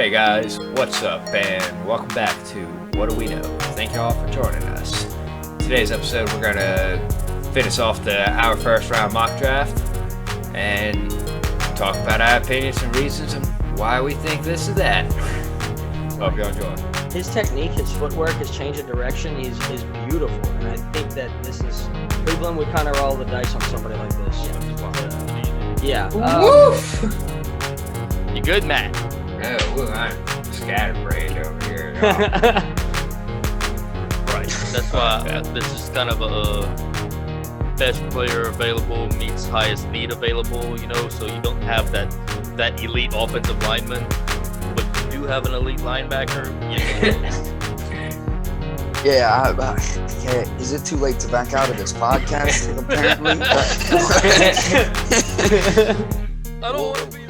Hey guys, what's up, and welcome back to What Do We Know? Thank you all for joining us. Today's episode, we're gonna finish off our first round mock draft and talk about our opinions and reasons and why we think this is that. Hope y'all enjoy. His technique, his footwork, his change of direction is beautiful, and I think that this is Cleveland would kind of roll the dice on somebody like this. Yeah. Woof! You good, Matt? Oh, I'm scatterbrained over here. Right. That's why this is kind of a best player available meets highest need available, so you don't have that elite offensive lineman, but you do have an elite linebacker. Yeah, okay. Is it too late to back out of this podcast? Apparently. I don't want to be.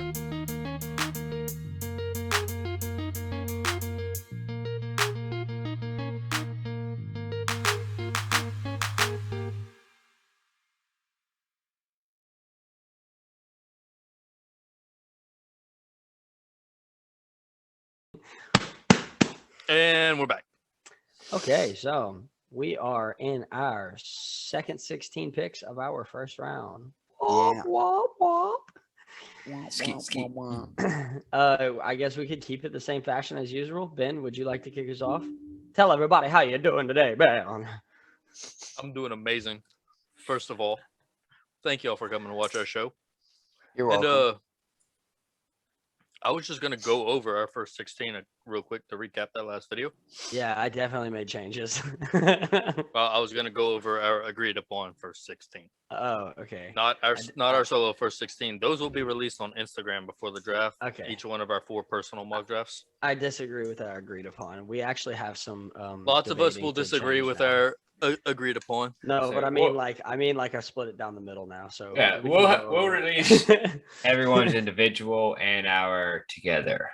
And we're back. Okay, so we are in our second 16 picks of our first round. Yeah. Womp, womp. Skeet, skeet. I guess we could keep it the same fashion as usual. Ben, would you like to kick us off? Tell everybody how you doing today, Ben. I'm doing amazing. First of all, thank you all for coming to watch our show. You're welcome. And I was just gonna go over our first 16 real quick to recap that last video. Yeah, I definitely made changes. Well, I was gonna go over our agreed upon first 16. Oh, okay. Not our solo first 16. Those will be released on Instagram before the draft. Okay. Each one of our 4 personal mock drafts. I disagree with our agreed upon. We actually have some. Lots of us debating will to disagree change with that. our agreed upon. No, So but I what- mean, like I split it down the middle now. So Yeah, we can we'll go over it. release everyone's individual and our together,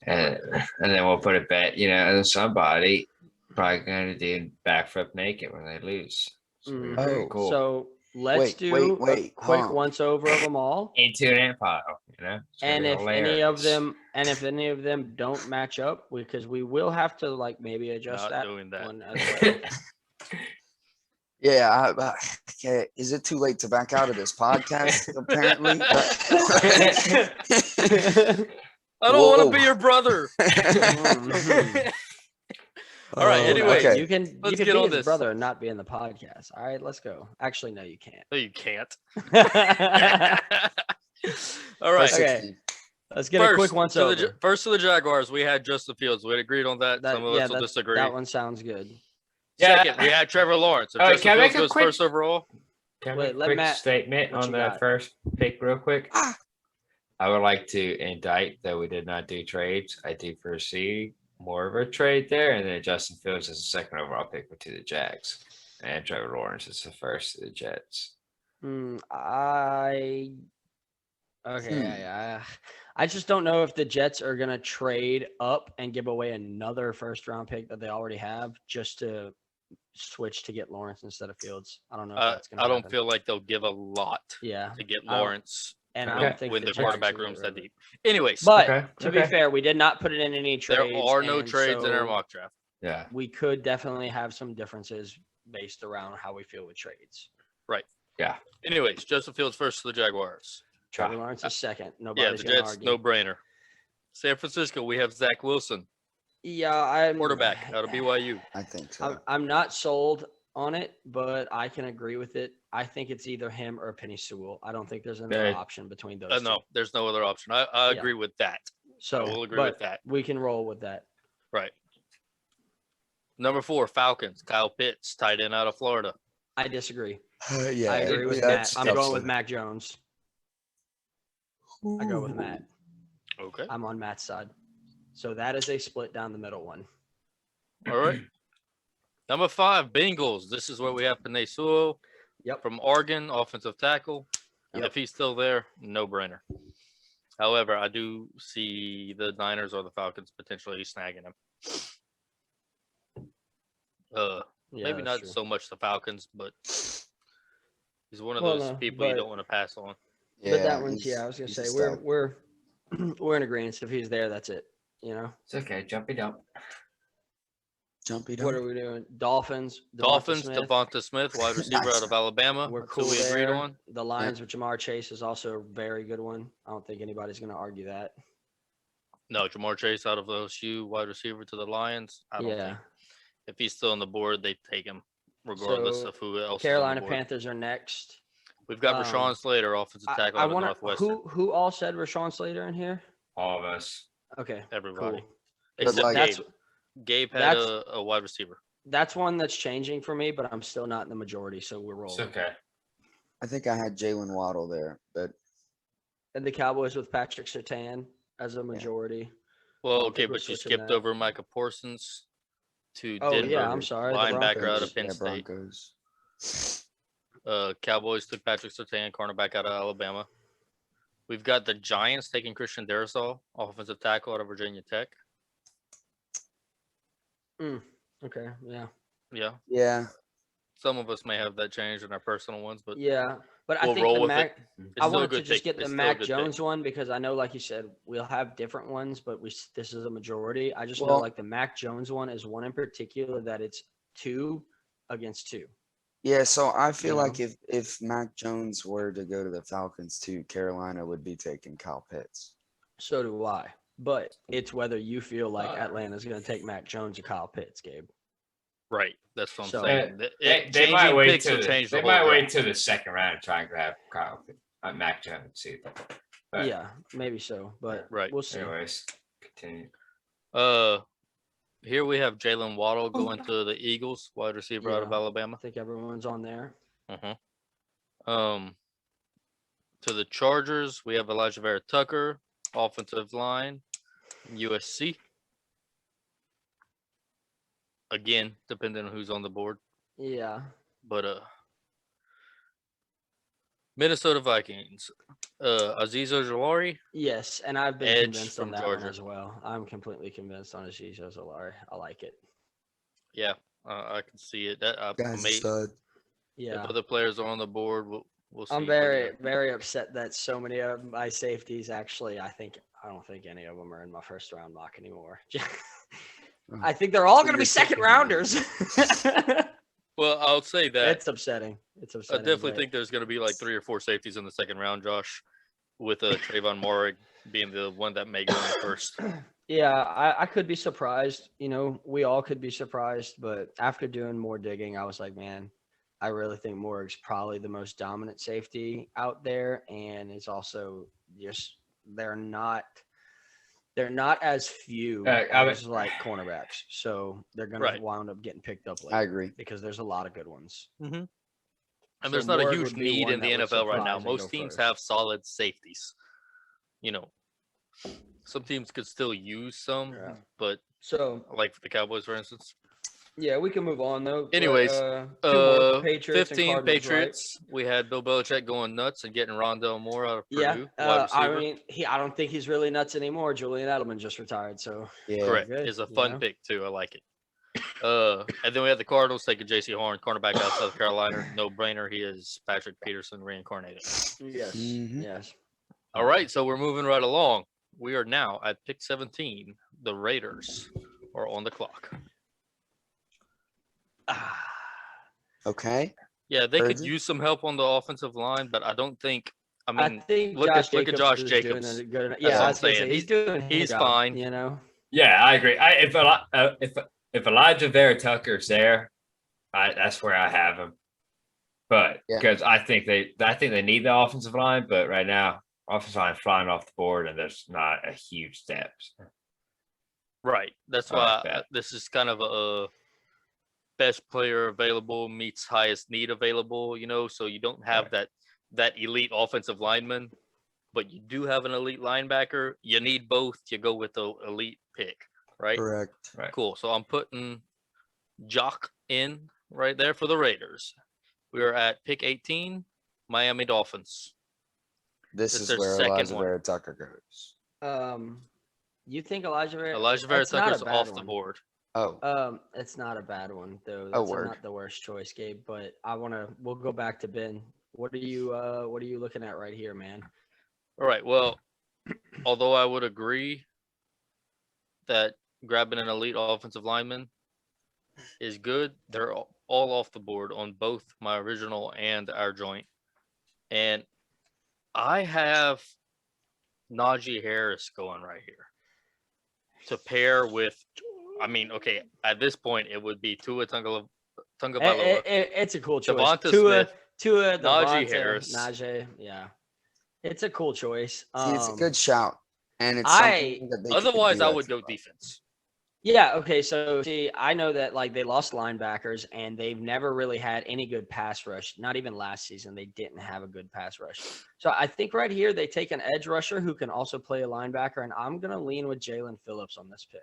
and then we'll put it back. And somebody probably gonna do backflip naked when they lose. So Mhm. very Oh, cool. So let's Wait, do wait, a quick huh. once over of them all. into an pile, It's And gonna if be any of them don't match up, because we will have to maybe adjust Not that doing that. one as well. Yeah, okay. Is it too late to back out of this podcast? Apparently. I don't want Whoa. to be your brother. Mhm. All right. Oh, Anyway, okay. You can let's be get on his this. brother and not be in the podcast. All right, let's go. Actually, no, you can't. No, you can't. Okay, All right. First 16. let's get a quick once over. First to the Jaguars, we had Justin Fields. We had agreed on that. Some of us will disagree. That one sounds good. Yeah. Second, we had Trevor Lawrence. If Oh, Justin can I Fields make a goes quick- first overall, Can I Wait, make a let quick Matt- statement what on you the got? first pick real quick? Ah. I would like to indict that we did not do trades. I do foresee more of a trade there, and then Justin Fields is the second overall pick to the Jags, and Trevor Lawrence is the first to the Jets. I just don't know if the Jets are gonna trade up and give away another first round pick that they already have just to switch to get Lawrence instead of Fields. I don't know if that's gonna I don't happen. feel like they'll give a lot Yeah, to get I don't- Lawrence and I Okay. don't think when the Jets quarterback actually room's get that rid of it. deep. Anyways, But to be okay. fair, we did not put it in any there trades. are no and trades in our so mock draft. Yeah. We could definitely have some differences based around how we feel with trades. Anyways, Justin Fields first to the Jaguars. Trevor Lawrence is second. Yeah, Nobody's the gonna Jets, argue. no brainer. San Francisco, we have Zach Wilson, Yeah, I'm quarterback out of BYU. I think so. I'm not sold on it, but I can agree with it. I think it's either him or Penny Sewell. I don't think there's another Yeah. option between those two. No, there's no other option. I Yeah. agree with that. So I will agree but with that. we can roll with that. Right. Number 4, Falcons, Kyle Pitts, tight end out of Florida. I disagree. Yeah, I agree with that's- Matt. I'm that's going with the- Mac Jones. I go with Matt. Okay. I'm on Matt's side. So that is a split down the middle one. All right. Number 5, Bengals. This is where we have Penei Sewell Yep. from Oregon, offensive tackle. Yep. If he's still there, no brainer. However, I do see the Niners or the Falcons potentially snagging him. Yeah, Maybe that's not true. so much the Falcons, but he's one of Well, those no, people you but- don't want to pass on. But that Yeah, one's he's- I was gonna he's say a we're stout. we're in agreement. If he's there, that's it. You know, It's okay. Jumpy dump. Jumpy what are dump. we doing? Dolphins. Devonta Dolphins, Smith. Devonta Smith, wide receiver out of Alabama. We're That's cool who we agreed there. on. The Lions with Jamar Chase is also a very good one. I don't think anybody's going to argue that. No, Jamar Chase out of LSU, wide receiver to the Lions. I don't Yeah. think if he's still on the board, they take him regardless So, of who else. Carolina is on the board. Panthers are next. We've got Rashawn Slater, offensive tackle out of want to. Northwestern. Who all said Rashawn Slater in here? All of us. Okay. Everybody. Cool. Except like- Gabe. Gabe had That's- a wide receiver. That's one that's changing for me, but I'm still not in the majority, so we're It's rolling. okay. I think I had Jalen Waddle there, but And the Cowboys with Patrick Surtain as a majority. Well, don't okay, think we're but you switching skipped that. over Micah Parsons to Oh, Denver. yeah, I'm sorry, the Linebacker out Broncos. of Penn yeah, State. Broncos. Cowboys took Patrick Surtain, cornerback out of Alabama. We've got the Giants taking Christian Darrisaw, offensive tackle out of Virginia Tech. Okay, yeah. Yeah, Yeah, some of us may have that change in our personal ones, but Yeah, but I we'll think roll the with Mac. it. It's I still a wanted to good just pick. get the It's still a Mac good pick. Jones one because I know, like you said, we'll have different ones, but this is a majority. I just know Well- like the Mac Jones one is one in particular that it's 2 against 2. yeah. So I feel You like if Mac Jones were to go to the Falcons too, Carolina would be taking Kyle Pitts. So do I. But it's whether you feel like Atlanta's going to take Mac Jones or Kyle Pitts, Gabe. Right, that's what I'm So- saying. They Changing might wait picks will till change the they whole might wait draft. till the second round to try and grab Mac Jones. See. But Yeah, maybe so, but Right. we'll see. anyways, continue. Here we have Jalen Waddle going to the Eagles, wide receiver out of Yeah. Alabama. I think everyone's on there. To the Chargers, we have Elijah Vera Tucker, offensive line, USC. Again, depending on who's on the board, Yeah. but Minnesota Vikings, Aziz Ojulari. Yes, and I've been Edge convinced on from that Georgia. one as well. I'm completely convinced on Aziz Ojulari. I like it. Yeah, I can see it. That Guy's a if stud. Yeah. other players are on the board, we'll see. I'm but, very, very upset that so many of my safeties actually, I don't think any of them are in my first round mock anymore. I think they're all So going to be you're second taking- rounders. Well, I'll say that. It's upsetting. It's I upsetting. definitely but- think there's going to be like 3 or 4 safeties in the second round, Josh, with Trayvon Morig being the one that may go in first. Yeah, I could be surprised. You know, we all could be surprised. But after doing more digging, I was like, man, I really think Morg's probably the most dominant safety out there. And it's also just, they're not as few as like cornerbacks. So they're going Right. to wind up getting picked up I later agree. because there's a lot of good ones. And So there's not a Morg huge would be need one in the that would NFL right now. surprise and go Most teams first. have solid safeties. You know, some teams could still use some, Yeah. but So like for the Cowboys, for instance. yeah, we can move on though. but, Anyways, 2 more Patriots and 15 Cardinals, right? Patriots. We had Bill Belichick going nuts and getting Rondell Moore out of Yeah, Purdue. Wide I receiver. mean, I don't think he's really nuts anymore. Julian Edelman just retired, so Yeah. Correct. good, It's a you fun know? pick too. I like it. And then we had the Cardinals taking J.C. Horn, cornerback out of South Carolina. No brainer. He is Patrick Peterson reincarnated. yes, Mhm. yes. All right, so we're moving right along. We are now at pick 17. The Raiders are on the clock. Okay. Yeah, they could Urgent? use some help on the offensive line, but I don't think. I I mean, think look at Josh is Jacobs. doing a good enough. That's Yeah, what I I'm was gonna say, saying. he's doing. his he's job, fine. You know. Yeah, I agree. If Elijah Vera Tucker's there, that's where I have him. But Yeah. because I think they need the offensive line, but right now offensive line flying off the board and there's not a huge step. Right. That's I why like that. this is kind of a best player available meets highest need available, you know, so you don't have that elite offensive lineman, but you do have an elite linebacker. You need both. You go with the elite pick, right? Correct. Cool. So I'm putting Jock in right there for the Raiders. We are at pick 18, Miami Dolphins. This It's is their where second Elijah one. Vera Tucker goes. You think Elijah Vera? Elijah Vera it's not a Tucker's bad off the one. board. Oh, It's not a bad one though. Oh, That's word. not the worst choice, Gabe. But we'll go back to Ben. What are you looking at right here, man? All right. Well, although I would agree that grabbing an elite offensive lineman is good, they're all off the board on both my original and our joint. And I have Najee Harris going right here to pair with. I mean, okay, at this point it would be Tua Tagovailoa, It's a cool choice. Devonta Tua, Smith, Tua, Najee Devonta, Harris. Najee. Yeah, it's a cool choice. See, it's a good shout, and it's I- something that they could Otherwise, do I at would go the- defense. Yeah, okay, so see, I know that like they lost linebackers and they've never really had any good pass rush. Not even last season, they didn't have a good pass rush. So I think right here they take an edge rusher who can also play a linebacker, and I'm gonna lean with Jalen Phillips on this pick.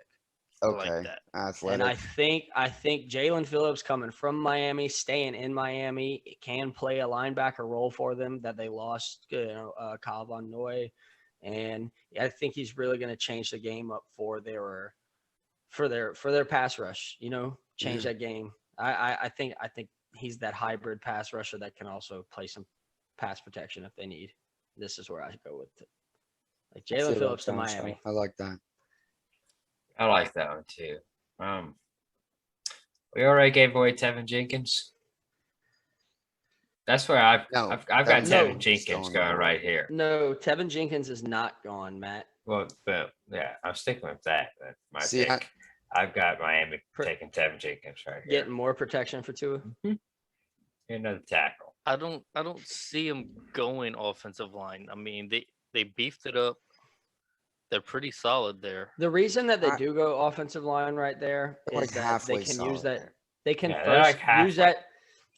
I like Okay, that. And athletic. I think Jalen Phillips coming from Miami, staying in Miami, can play a linebacker role for them that they lost, Kyle Von Noy, and I think he's really going to change the game up for their pass rush. Change that game. I think he's that hybrid pass rusher that can also play some pass protection if they need. This is where I go with it. Like I feel Jalen that Phillips to sounds Miami. tough. I like that. I like that one too. We already gave away Tevin Jenkins. That's where I've No, got Tevin's Tevin no. Jenkins Still on the going board. right here. No, Tevin Jenkins is not gone, Matt. Well, but yeah, I'm sticking with that. That's my See, pick. I've got Miami Per- taking Tevin Jenkins right here. Getting more protection for Tua. Another tackle. I don't see him going offensive line. I mean, they beefed it up. They're pretty solid there. The reason that they I- do go offensive line right there They're is like that halfway they can solid use that. there. They can Yeah, they're first like use halfway. that.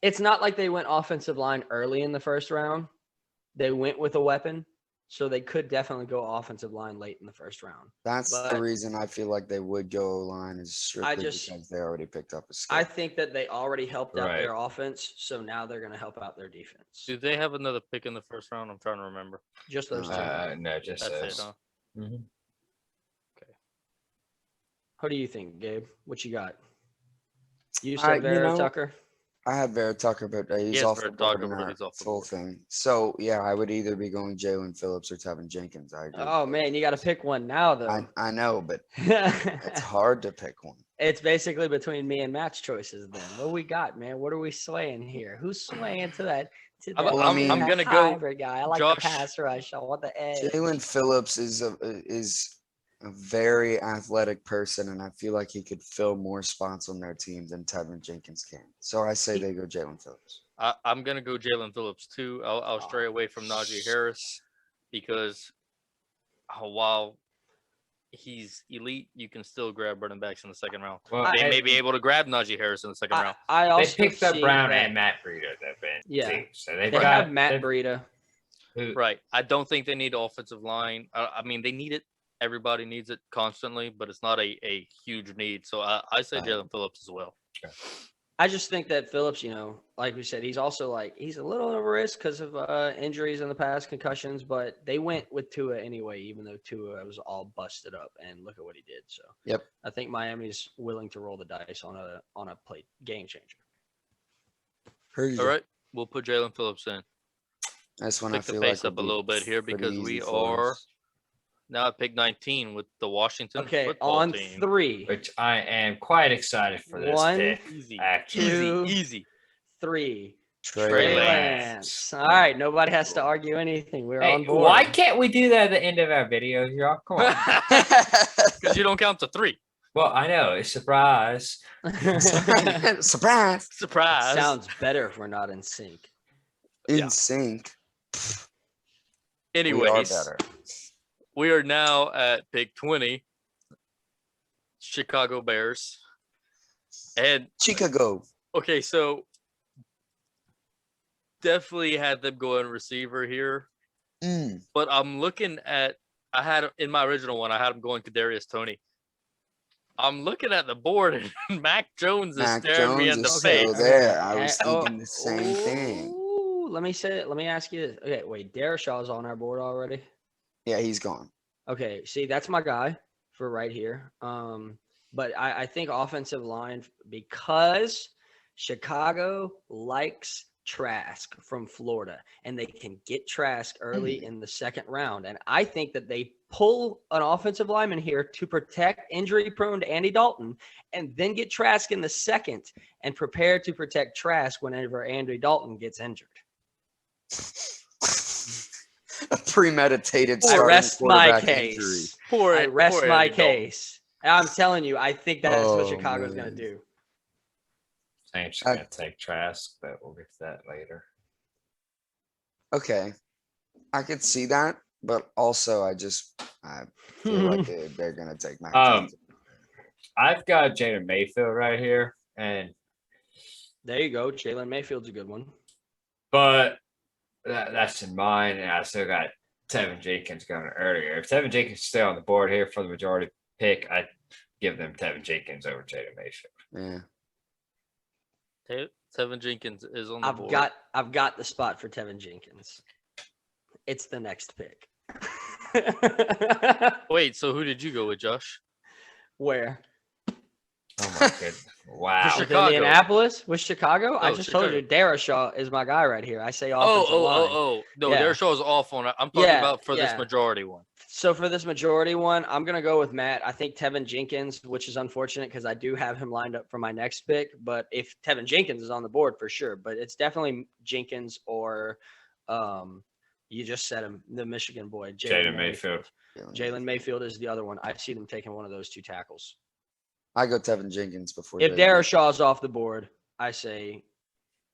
It's not like they went offensive line early in the first round. They went with a weapon, so they could definitely go offensive line late in the first round. That's But- the reason I feel like they would go line is strictly just- because they already picked up a skill. I think that they already helped out Right. their offense, so now they're going to help out their defense. Do they have another pick in the first round? I'm trying to remember. Just those two. No, just That's those. it, huh? Mhm. What do you think, Gabe? What you got? You You said Vera know, Tucker. I had Vera Tucker, but he's Yes, off Vera the board Tucker, in but our he's off the full board. thing. So yeah, I would either be going Jalen Phillips or Tevin Jenkins. I agree. Oh man, you got to pick one now though. I know, but it's hard to pick one. It's basically between me and Matt's choices then. What we got, man? What are we swaying here? Who's swaying to that? I'm- Well, I mean- I'm gonna go hybrid guy. I like Josh- the pass rush. I want the edge. Jalen Phillips is a very athletic person, and I feel like he could fill more spots on their team than Tevin Jenkins can. So I say they go Jalen Phillips. I'm gonna go Jalen Phillips too. I'll stray away from Najee Harris because while he's elite, you can still grab running backs in the second round. Well, They and may be able to grab Najee Harris in the second round. I they also picked up see Brown that and Matt Breida. Yeah. Too. So They got have Matt they've- Breida. who- Right. I don't think they need offensive line. I mean, they need it. Everybody needs it constantly, but it's not a huge need. So I say Right. Jalen Phillips as well. I just think that Phillips, like we said, he's also he's a little at risk because of injuries in the past, concussions, but they went with Tua anyway, even though Tua was all busted up, and look at what he did. So Yep. I think Miami's willing to roll the dice on a play game changer. Heard you. All right. We'll put Jalen Phillips in. That's when Pick I the feel pace like up a little bit here pretty because easy we for are us. now at pick 19 with the Washington Okay, football on team. 3, which I am quite excited for this One, pick. Easy. Actually, two, Easy. 3. Trey Trey Lance. Lance. All right, nobody has to argue anything. We're hey, on board. why can't we do that at the end of our videos, y'all? Come on. Because you don't count to 3. Well, I know it's surprise. Surprise. Surprise. Sounds better if we're not in sync. In Yeah. sync. We are Anyways, better. we are now at pick 20. Chicago Bears. And Chicago. okay, so definitely had them going receiver here. Mm. But I'm looking at I had in my original one, I had him going Kadarius Toney. I'm looking at the board and Mac Jones is Mac staring me Jones in the is still face. there. I was Oh, thinking the same thing. ooh, let me ask you this. Okay, wait, Darashaw's on our board already. Yeah, he's gone. Okay, see, that's my guy for right here. But I think offensive line because Chicago likes Trask from Florida, and they can get Trask early in the second round. And I think that they pull an offensive lineman here to protect injury-prone Andy Dalton, and then get Trask in the second and prepare to protect Trask whenever Andy Dalton gets injured. A premeditated I starting rest my quarterback case. injury. I rest my Andy Dalton. case. I'm telling you, I think that's what Oh, Chicago's man. going to do. Saints I- are gonna take Trask, but we'll get to that later. Okay, I could see that, but also I feel like they're gonna take Mac Um, Jones. I've got Jalen Mayfield right here, There you go. Jalen Mayfield's a good one. but that's in mine, and I still got Tevin Jenkins going earlier. If Tevin Jenkins is still on the board here for the majority pick, I'd give them Tevin Jenkins over Jalen Mayfield. Yeah, Tevin Jenkins is on the I've board. got the spot for Tevin Jenkins. It's the next pick. Wait, so who did you go with, Josh? Where? Oh my goodness! Wow. For With Chicago. Indianapolis? With Chicago? I No, just told you Darashaw is my guy right here. I say offensive line. No, Yeah. their show is off on it. I'm talking Yeah, about for this yeah. majority one. So for this majority one, I'm gonna go with Matt. I think Tevin Jenkins, which is unfortunate because I do have him lined up for my next pick. But if Tevin Jenkins is on the board for sure, but it's definitely Jenkins or you just said him, the Michigan boy, Jalen Mayfield. Jalen Mayfield is the other one. I see them taking one of those two tackles. I go Tevin Jenkins before. If they do. Darashaw's off the board, I say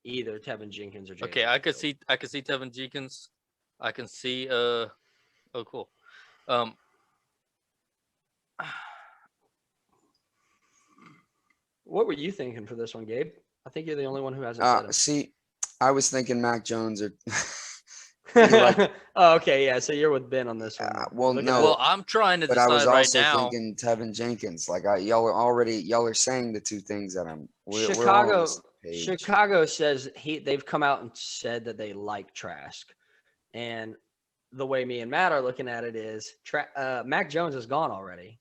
either Tevin Jenkins or Jalen Okay, I could Mayfield. see Tevin Jenkins. I can see oh cool. What were you thinking for this one, Gabe? I think you're the only one who hasn't said him. See, I was thinking Mac Jones or. like- Oh, okay, yeah. So you're with Ben on this one. well, Look at no. that. Well, I'm trying to But I was decide right also now. thinking Tevin Jenkins. Like y'all are saying the two things that we're all on Chicago, the same page. Chicago says they've come out and said that they like Trask, and the way me and Matt are looking at it is Mac Jones is gone already,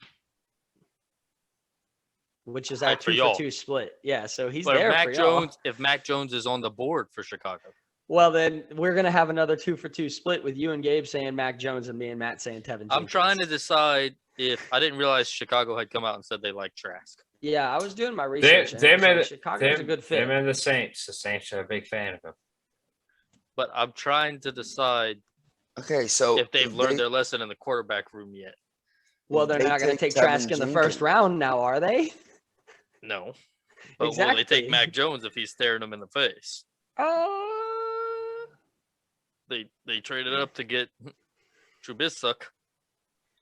which is our Right, for 2 y'all. for 2 split. Yeah, so he's But there if for y'all. if Mac Jones is on the board for Chicago, Well, then we're gonna have another 2 for 2 split with you and Gabe saying Mac Jones and me and Matt saying Tevin Jenkins. I'm trying to decide if I didn't realize Chicago had come out and said they like Trask. Yeah, I was doing my research. and it Them was like and Chicago's a good fit. Them and the Saints. The Saints are a big fan of him. But I'm trying to decide Okay, so if they've learned they- their lesson in the quarterback room yet. Well, they're they not going to take take Trask Tevin in the first Jenkins. round now, are they? No. But will they Exactly. take Mac Jones if he's staring them in the face? They traded up to get Trubisky.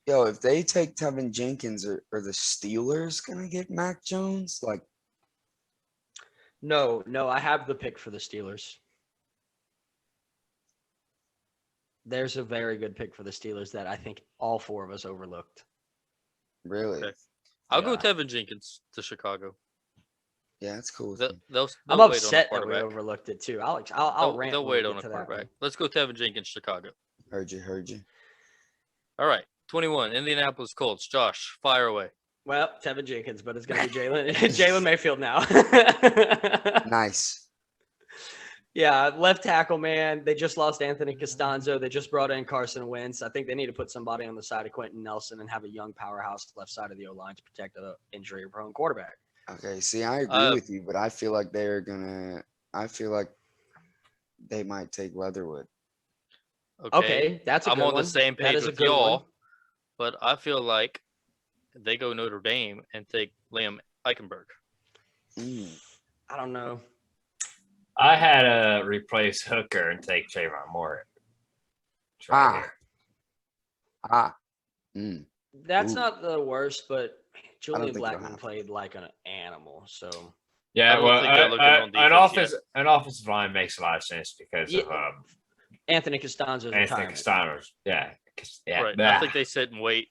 Yo, if they take Tevin Jenkins, are the Steelers gonna get Mac Jones? Like, No, I have the pick for the Steelers. There's a very good pick for the Steelers that I think all 4 of us overlooked. really? Okay. I'll go Yeah. Tevin Jenkins to Chicago. Yeah, that's cool. With They'll, me. they'll I'm wait on a upset that we quarterback. overlooked it too. I'll rant. They'll when we wait get on a to that one. quarterback. Let's go Tevin Jenkins, Chicago. Heard you. All right. 21, Indianapolis Colts. Josh, fire away. Well, Tevin Jenkins, but it's going to be Jalen Mayfield now. Nice. Yeah, left tackle, man. They just lost Anthony Costanzo. They just brought in Carson Wentz. I think they need to put somebody on the side of Quentin Nelson and have a young powerhouse left side of the O-line to protect an injury-prone quarterback. Okay, see, I agree with you, but I feel like I feel like they might take Leatherwood. Okay, that's a I'm good on one. the same That page is a with good one. y'all, but I feel like they go Notre Dame and take Liam Eichenberg. Mm. I don't know. I had to replace Hooker and take Trayvon Moore. It's right Ah. here. Mm. That's Ooh. not the worst, but Julian think they'll Blackman have played like an animal. So I Yeah, don't well, think they're looking on defense an offensive line makes a lot of sense because Yeah. of Anthony Costanzo's Anthony retirement. Costanzo's. Yeah, Right. blah. I think they sit and wait.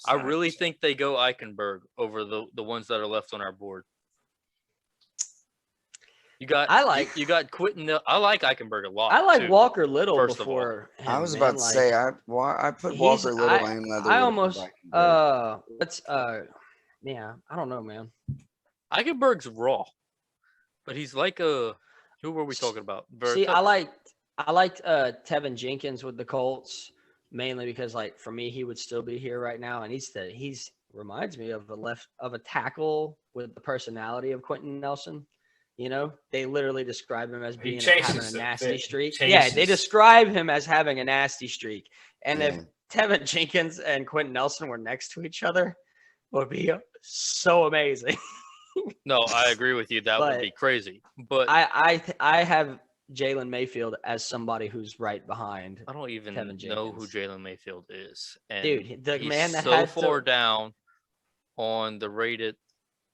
I really think they go Eichenberg over the ones that are left on our board. You got you got Quentin. I like Eichenberg a lot. I like too. Walker Little first of all. before. I him, was man, about to like, say I put he's- Walker Little and Leatherwood. I in almost Eichenberg. let's yeah, I don't know, man. Eichenberg's raw, but he's like a Who were we talking about? See, I Vertucker. liked Tevin Jenkins with the Colts mainly because like for me he would still be here right now, and he's reminds me of a tackle with the personality of Quentin Nelson. You know, they literally describe him as He being chases having a the nasty fit- streak. Yeah, they chases. describe him as having a nasty streak. And if Yeah. Tevin Jenkins and Quentin Nelson were next to each other, it would be so amazing. No, I agree with you. That would But be crazy. But I have Jalen Mayfield as somebody who's right behind. I don't even Tevin know who Jenkins. Jalen Mayfield is. And Dude, the he's man that so had far to, down on the rated.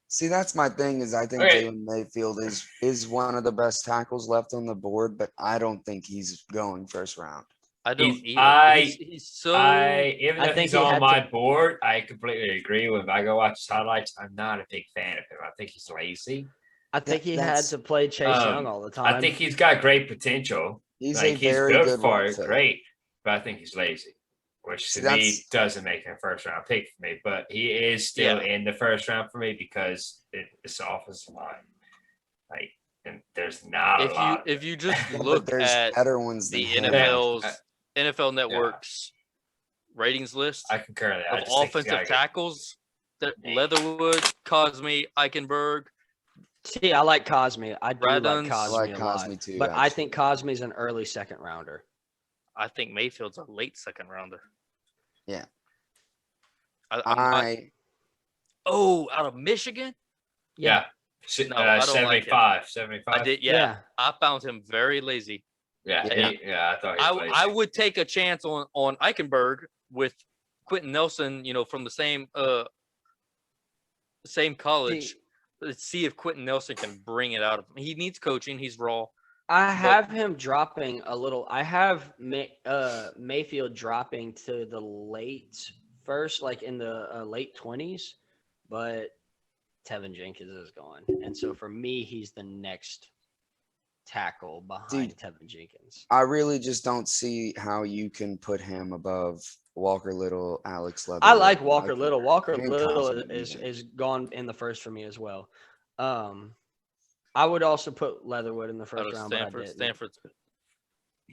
See, that's my thing is I think Okay. Jalen Mayfield is one of the best tackles left on the board, but I don't think he's going first round. I don't He's- either. He's so Even I though think he's he on had my board, I completely agree with. I go watch his highlights. I'm not a big fan of him. I think he's lazy. I think he had that's- to play Chase Young all the time. I think he's got great potential. He's Like a he's very good good for run it, fit. great. But I think he's lazy, which See, to me that's- doesn't make him a first round pick for me. But he is still in the first round for me because it's offensive line. Like, and there's not a lot. if you just Yeah, but look there's at better ones than the him. NFL Network's ratings list I concur that. I of just think he's gotta offensive get- tackles, that Hey. Leatherwood, Cosme, Eichenberg. See, I like Cosme. I do Braduns. like I Cosme like a Cosme lot. too, But I actually. think Cosme's an early second rounder. I think Mayfield's a late second rounder. Yeah. I out of Michigan. Yeah. No, I don't like him. 75. I did. Yeah, I found him very lazy. Yeah, Yeah. I thought he was lazy. I would take a chance on Eichenberg with Quentin Nelson, from the same college. Let's see if Quentin Nelson can bring it out of him. He needs coaching. He's raw. I have him dropping a little. I have Mayfield dropping to the late first, like in the late 20s, but Tevin Jenkins is gone. And so for me, he's the next tackle behind Tevin Jenkins. I really just don't see how you can put him above Walker Little, Alex Leatherwood. I like Walker Little. Walker and Little Cosme even. is gone in the first for me as well. I would also put Leatherwood in the Out first of round, but I didn't. Stanford's.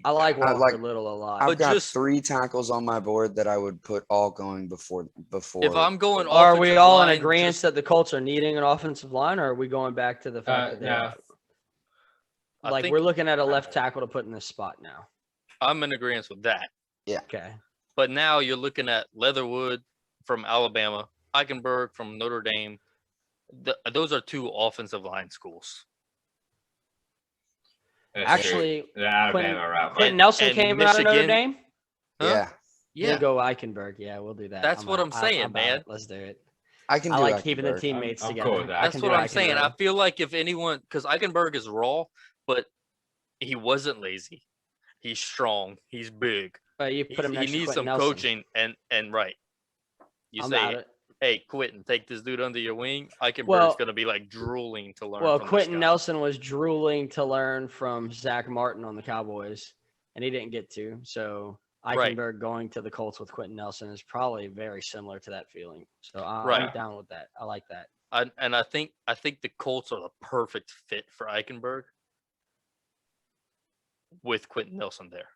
I like I Walker like- Little a lot. I've But got just- 3 tackles on my board that I would put all going before. If I'm going, Are we offensive all in line, agreement just- that the Colts are needing an offensive line, or are we going back to the fact that no. I like think we're looking at a left tackle to put in this spot now? I'm in agreement with that. Okay. But now you're looking at Leatherwood from Alabama, Eichenberg from Notre Dame. Those are 2 offensive line schools. That's true. Actually, the Alabama route. Quentin Nelson and came out of Notre Michigan- Dame. Huh? Yeah, Yeah, We'll go Eichenberg. Yeah, we'll do that. That's what out. I'm saying, about man. it. Let's do it. I can do I like keeping the Eichenberg. teammates I'm together. cool with that. I that's can what do I'm saying. I Eichenberg. feel like if anyone, because Eichenberg is raw, but he wasn't lazy. He's strong. He's big. But you put him He next to needs Quentin some Nelson. coaching and right. You I'm say, about it. hey, Quentin, take this dude under your wing. Eichenberg's Well- gonna be like drooling to learn. Well, from this Quentin guy. Nelson was drooling to learn from Zach Martin on the Cowboys, and he didn't get to. So Right. Eichenberg going to the Colts with Quentin Nelson is probably very similar to that feeling. So I'm Right. down with that. I like that. I think the Colts are the perfect fit for Eichenberg with Quentin Nelson there.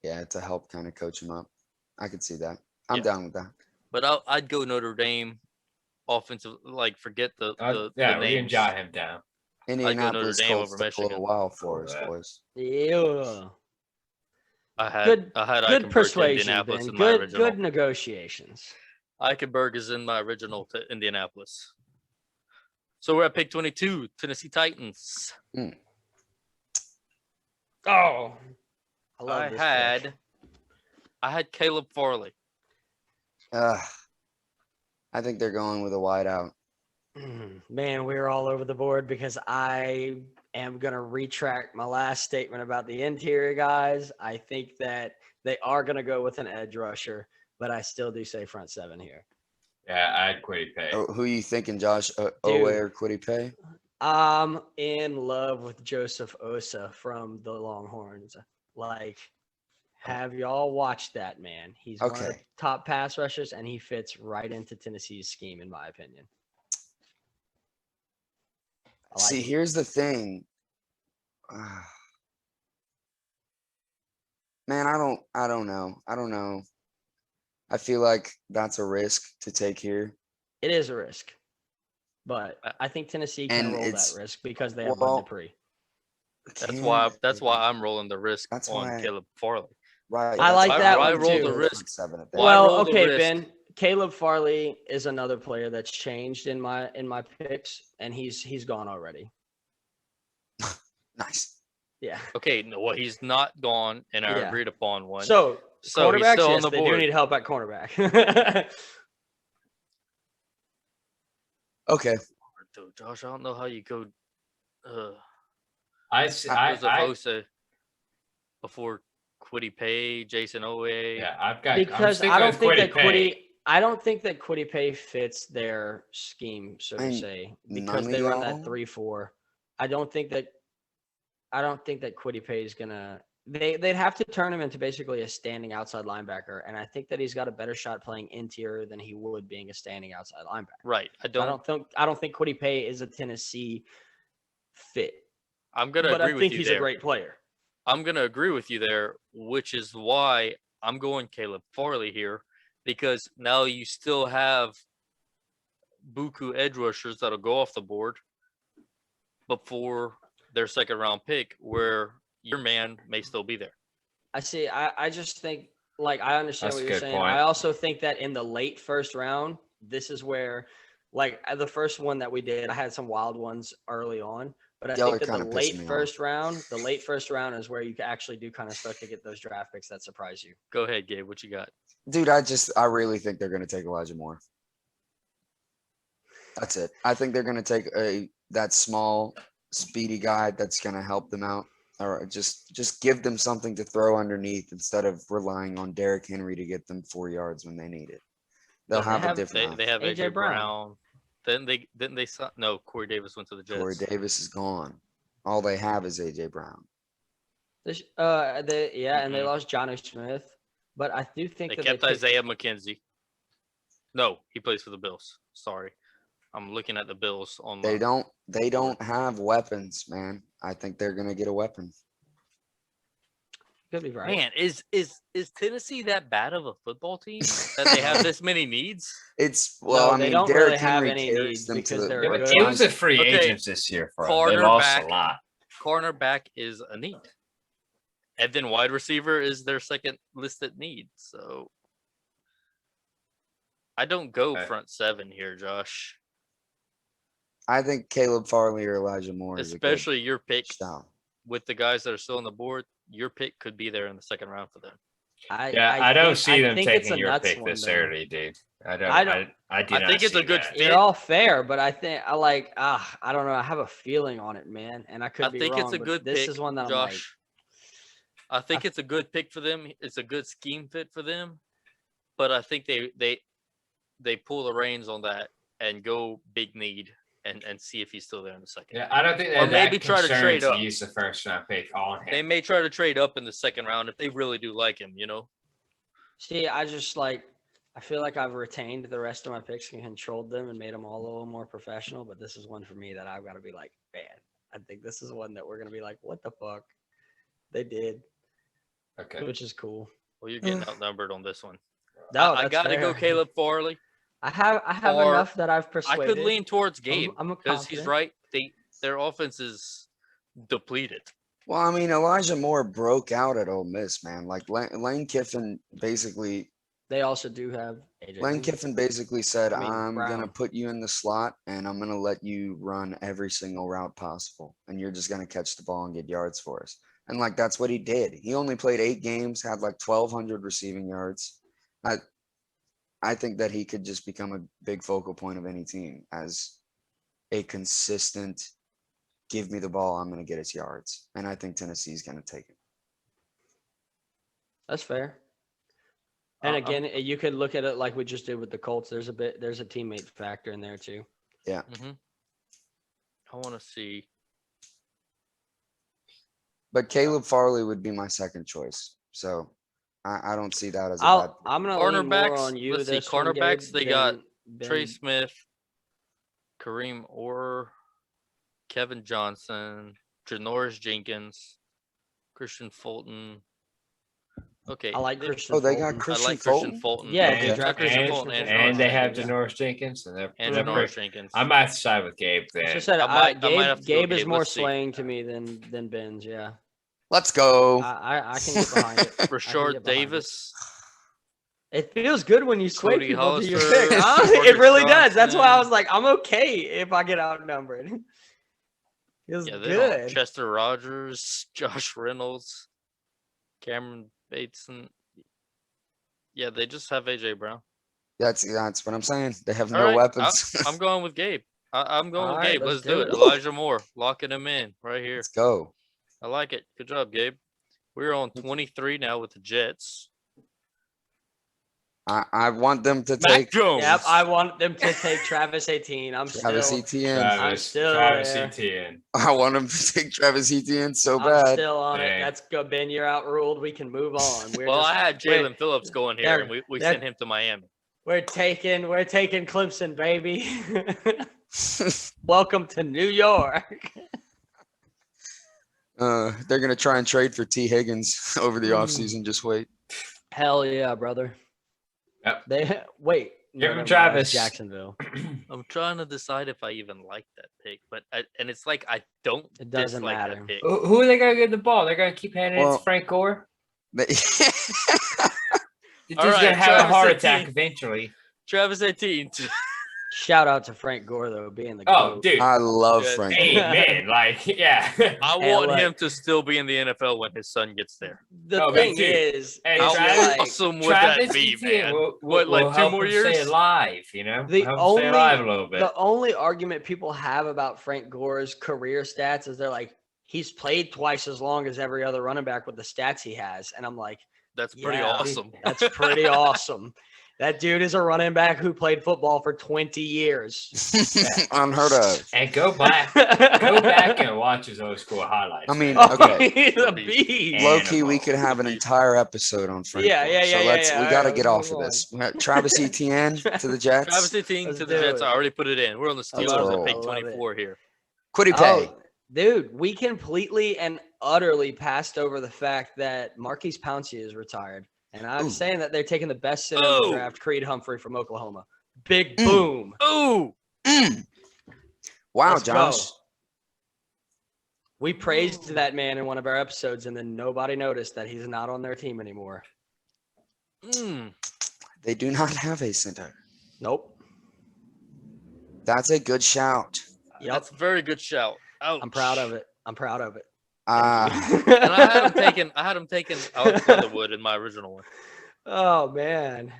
Yeah, to help kind of coach him up. I could see that. I'm Yeah. down with that. But I'd go Notre Dame offensive. Like forget the Yeah, the we can names. jot him down. Indianapolis Dame Colts over took a little Michigan. while for us, Yeah. boys. Yeah. I had Good- Eichenberg Good to persuasion, Indianapolis Ben. in my Good original. good negotiations. Eichenberg is in my original to Indianapolis. So we're at pick 22, Tennessee Titans. Oh. I love I this had Caleb Farley. I think they're going with a wide out. pick. Man, we're all over the board because I am going to retract my last statement about the interior guys. I think that they are going to go with an edge rusher, but I still do say front 7 here. Yeah, I had Quiddy Pay. Oh, who you thinking, Josh? Owe or Quiddy Pay? I'm in love with Joseph Osa from the Longhorns. Like, have y'all watched that, man? He's one of the Okay. top pass rushers, and he fits right into Tennessee's scheme, in my opinion. I like See, it. here's the thing. Man, I don't know. I feel like that's a risk to take here. It is a risk, but Uh, I think Tennessee can and roll that it's- risk because they have well, Bud Dupree. That's why I'm rolling the risk That's on why- Caleb Farley. Right. I that's like why that I one rolled too. the risk. Seven at Why Well, roll the okay, risk? Ben. Caleb Farley is another player that's changed in my picks, and he's gone already. Nice. Yeah. Okay, no, well, he's not gone in our Yeah. agreed upon one. So he's cornerbacks, still on yes, the they do board. need help at cornerback. Okay. Dude, Josh, I don't know how you go. I Before Quiddy Pay, Jason Owe. yeah, I've got. because I'm I don't sticking think with that Quiddy Pay. I don't think that Quiddy Pay fits their scheme, so to And say, none because of they run y'all? that 3-4. I don't think that Quiddy Pay is gonna. They'd have to turn him into basically a standing outside linebacker, and I think that he's got a better shot playing interior than he would being a standing outside linebacker. Right. I don't think Quiddy Pay is a Tennessee fit, I'm gonna but agree I with think you he's there. a great player. I'm gonna agree with you there, which is why I'm going Caleb Farley here, because now you still have buku edge rushers that'll go off the board before their second round pick, where your man may still be there. I see. I just think, like, I understand That's what a you're good saying. point. I also think that in the late first round, this is where, like, the first one that we did, I had some wild ones early on, but I Y'all think are that the kinda pissing late me off. first round is where you actually do kind of start to get those draft picks that surprise you. Go ahead, Gabe. What you got? Dude, I really think they're gonna take Elijah Moore. That's it. I think they're gonna take that small, speedy guy that's gonna help them out. Or just give them something to throw underneath instead of relying on Derrick Henry to get them 4 yards when they need it. They'll They have a have- different. They have A.J. AJ Brown. Then they saw no Corey Davis went to the Jets. Corey Davis is gone. All they have is AJ Brown. And they Mhm. lost Johnny Smith, but I do think They that kept they picked- Isaiah McKenzie. No, he plays for the Bills. Sorry, I'm looking at the Bills on. They don't have weapons, man. I think they're gonna get a weapon. could be right. Man, is Tennessee that bad of a football team that they have this many needs? It's No, I they mean, don't Derrick really have Henry any carries needs them to because the they're Yeah, but good. it was a free Okay, agents this year for them. They lost a cornerback. lot. Cornerback is a need, and then wide receiver is their second listed need. So I don't go Okay. front seven here, Josh. I think Caleb Farley or Elijah Moore is Especially your a pick good style. with the guys that are still on the board. Your pick could be there in the second round for them. I don't see them think it's taking a your nuts pick one, this though. early, dude. I do I not think it's a see good that. fit. They're all fair, but I think I don't know. I have a feeling on it, man, and I could I be think wrong. it's a but good this pick, is one that Josh. I think I- it's a good pick for them. It's a good scheme fit for them, but I think they pull the reins on that and go big need and see if he's still there in the second. Yeah, I don't think Or that maybe that try to concern trade to up. use the first round pick on They him. may try to trade up in the second round if they really do like him. You know, see. I just I feel like I've retained the rest of my picks and controlled them and made them all a little more professional. But this is one for me that I've got to be like, man. I think this is one that we're gonna be like, what the fuck? They did, Okay. which is cool. well, you're getting outnumbered on this one. No, I that's got to go fair. Caleb Farley. I have or enough that I've I persuaded. could lean towards Gabe I'm because he's confident. right. Their offense is depleted. Well, I mean, Elijah Moore broke out at Ole Miss, man. Like Lane Kiffin basically They also do have AJ. Lane Green. Kiffin basically said, I mean, I'm gonna Brown. put you in the slot and I'm gonna let you run every single route possible. And you're just gonna catch the ball and get yards for us. And like that's what he did. He only played 8 games, had like 1,200 receiving yards. I think that he could just become a big focal point of any team as a consistent give me the ball, I'm gonna get his yards. And I think Tennessee's gonna take it. That's fair. And I'm- again, you could look at it like we just did with the Colts. There's a teammate factor in there too. Mm-hmm. I want to see. But Caleb Farley would be my second choice. So I don't see that as a bad. I'm gonna lean more Cornerbacks, on you. let's see, This one, Gabe, cornerbacks, they got Trey than- Smith, Kareem Orr, Kevin Johnson, Janoris Jenkins, Christian Fulton. Okay. I like Christian. Oh, they got Fulton. Christian I like Christian Fulton? Fulton. Yeah, they draft Christian Fulton and they have yeah. Janoris Jenkins, and they're And they're Janoris pretty- Jenkins. I might side with Gabe As I then. said, I might have to go Gabe is Gabe. more Let's see. slaying to me than Ben's. Yeah, Let's go. I can get behind it. I can Rashard get behind it. Davis. It feels good when you sway Cody people to your Hollister, pick. Huh? Morgan It really does. That's why I Johnson. was like, I'm okay if I get outnumbered. Feels Yeah, they don't. good. Chester Rogers, Josh Reynolds, Cameron Bateson. Yeah, they just have AJ Brown. That's what I'm saying. They have All no right, weapons. I'm going with Gabe. I'm going All with right, Gabe. let's Let's do do it. it. Elijah Moore, locking him in right here. Let's go. I like it. Good job, Gabe. We're on 23 now with the Jets. I want them to Mac take Jones. Yep, I want them to take Travis 18. I'm Travis still, Etienne. Travis, still Travis there. Etienne. I want them to take Travis Etienne so I'm bad. still on it. Dang. That's good, Ben. You're outruled. We can move on. We're Well, just, I had Jalen Phillips going here, There- and we that- sent him to Miami. we're taking Clemson, baby. Welcome to New York. They're gonna try and trade for T. Higgins over the Mm. offseason. Just wait. Hell yeah, brother. Yep. They wait. Give him never mind, Travis. it's Jacksonville. I'm trying to decide if I even like that pick, but and it's like I don't. It doesn't dislike matter. That pick. Who are they gonna give the ball? They're gonna keep handing it Well- to Frank Gore. They- He's All just right, gonna have a Travis heart Etienne. attack eventually. Travis 18. Shout out to Frank Gore though, being the Oh, GOAT. dude. I love Yeah. Frank. Hey, man. Like, yeah. I Hey, want look. him to still be in the NFL when his son gets there. The Oh, me thing too. is, Hey, How it's Travis- like, awesome would Travis that be, Etienne man? will- What, like will 2 help more him years? Stay alive, you know. The Help him only- stay alive a little bit. the only argument people have about Frank Gore's career stats is they're like, he's played twice as long as every other running back with the stats he has. And I'm like, That's pretty Yeah. awesome. that's pretty awesome. That dude is a running back who played football for 20 years. Unheard of. And go back and watch his old school highlights. I mean, man. Oh, okay. he's a beast. Low key, we Animal. could have an entire episode on Frank. Yeah, Gore, yeah, So yeah, let's yeah. we All got to right, get let's off of move this. We got Travis Etienne to the Jets. Travis 18 Let's to the do Jets. it. I already put it in. We're on the Let's Steelers roll. at pick I love it. 24 here. Quiddy pay. Oh, dude, we completely and utterly passed over the fact that Marquise Pouncey is retired. And I'm Ooh. saying that they're taking the best center in Oh. the draft, Creed Humphrey from Oklahoma. Big Mm. boom. Ooh, Mm. Wow, Let's go. Josh. We praised that man in one of our episodes, and then nobody noticed that he's not on their team anymore. mm. They do not have a center. Nope. That's a good shout. Yep. That's a very good shout. Ouch. I'm proud of it. I'm proud of it. And I had him taken. Alex Leatherwood in my original one. Oh man.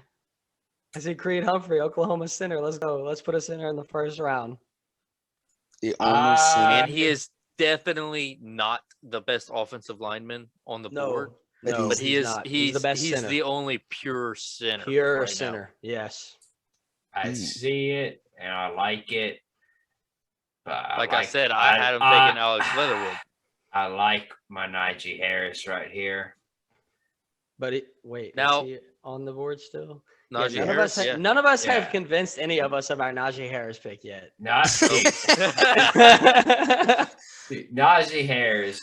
I see Creed Humphrey, Oklahoma center. Let's go. Let's put a center in the first round. The only center. And he is definitely not the best offensive lineman on the board, But No, but he he's is. not. He's the best center. the only pure center. Pure right now. center. Yes. I Mm. see it and I like it. But Like I said, I had him taking Alex Leatherwood. I like my Najee Harris right here. But wait, Now- is he on the board still? Yeah, Najee none Harris. of us, Yeah. none of us Yeah. have convinced any of us of our Najee Harris pick yet. Not Najee Harris.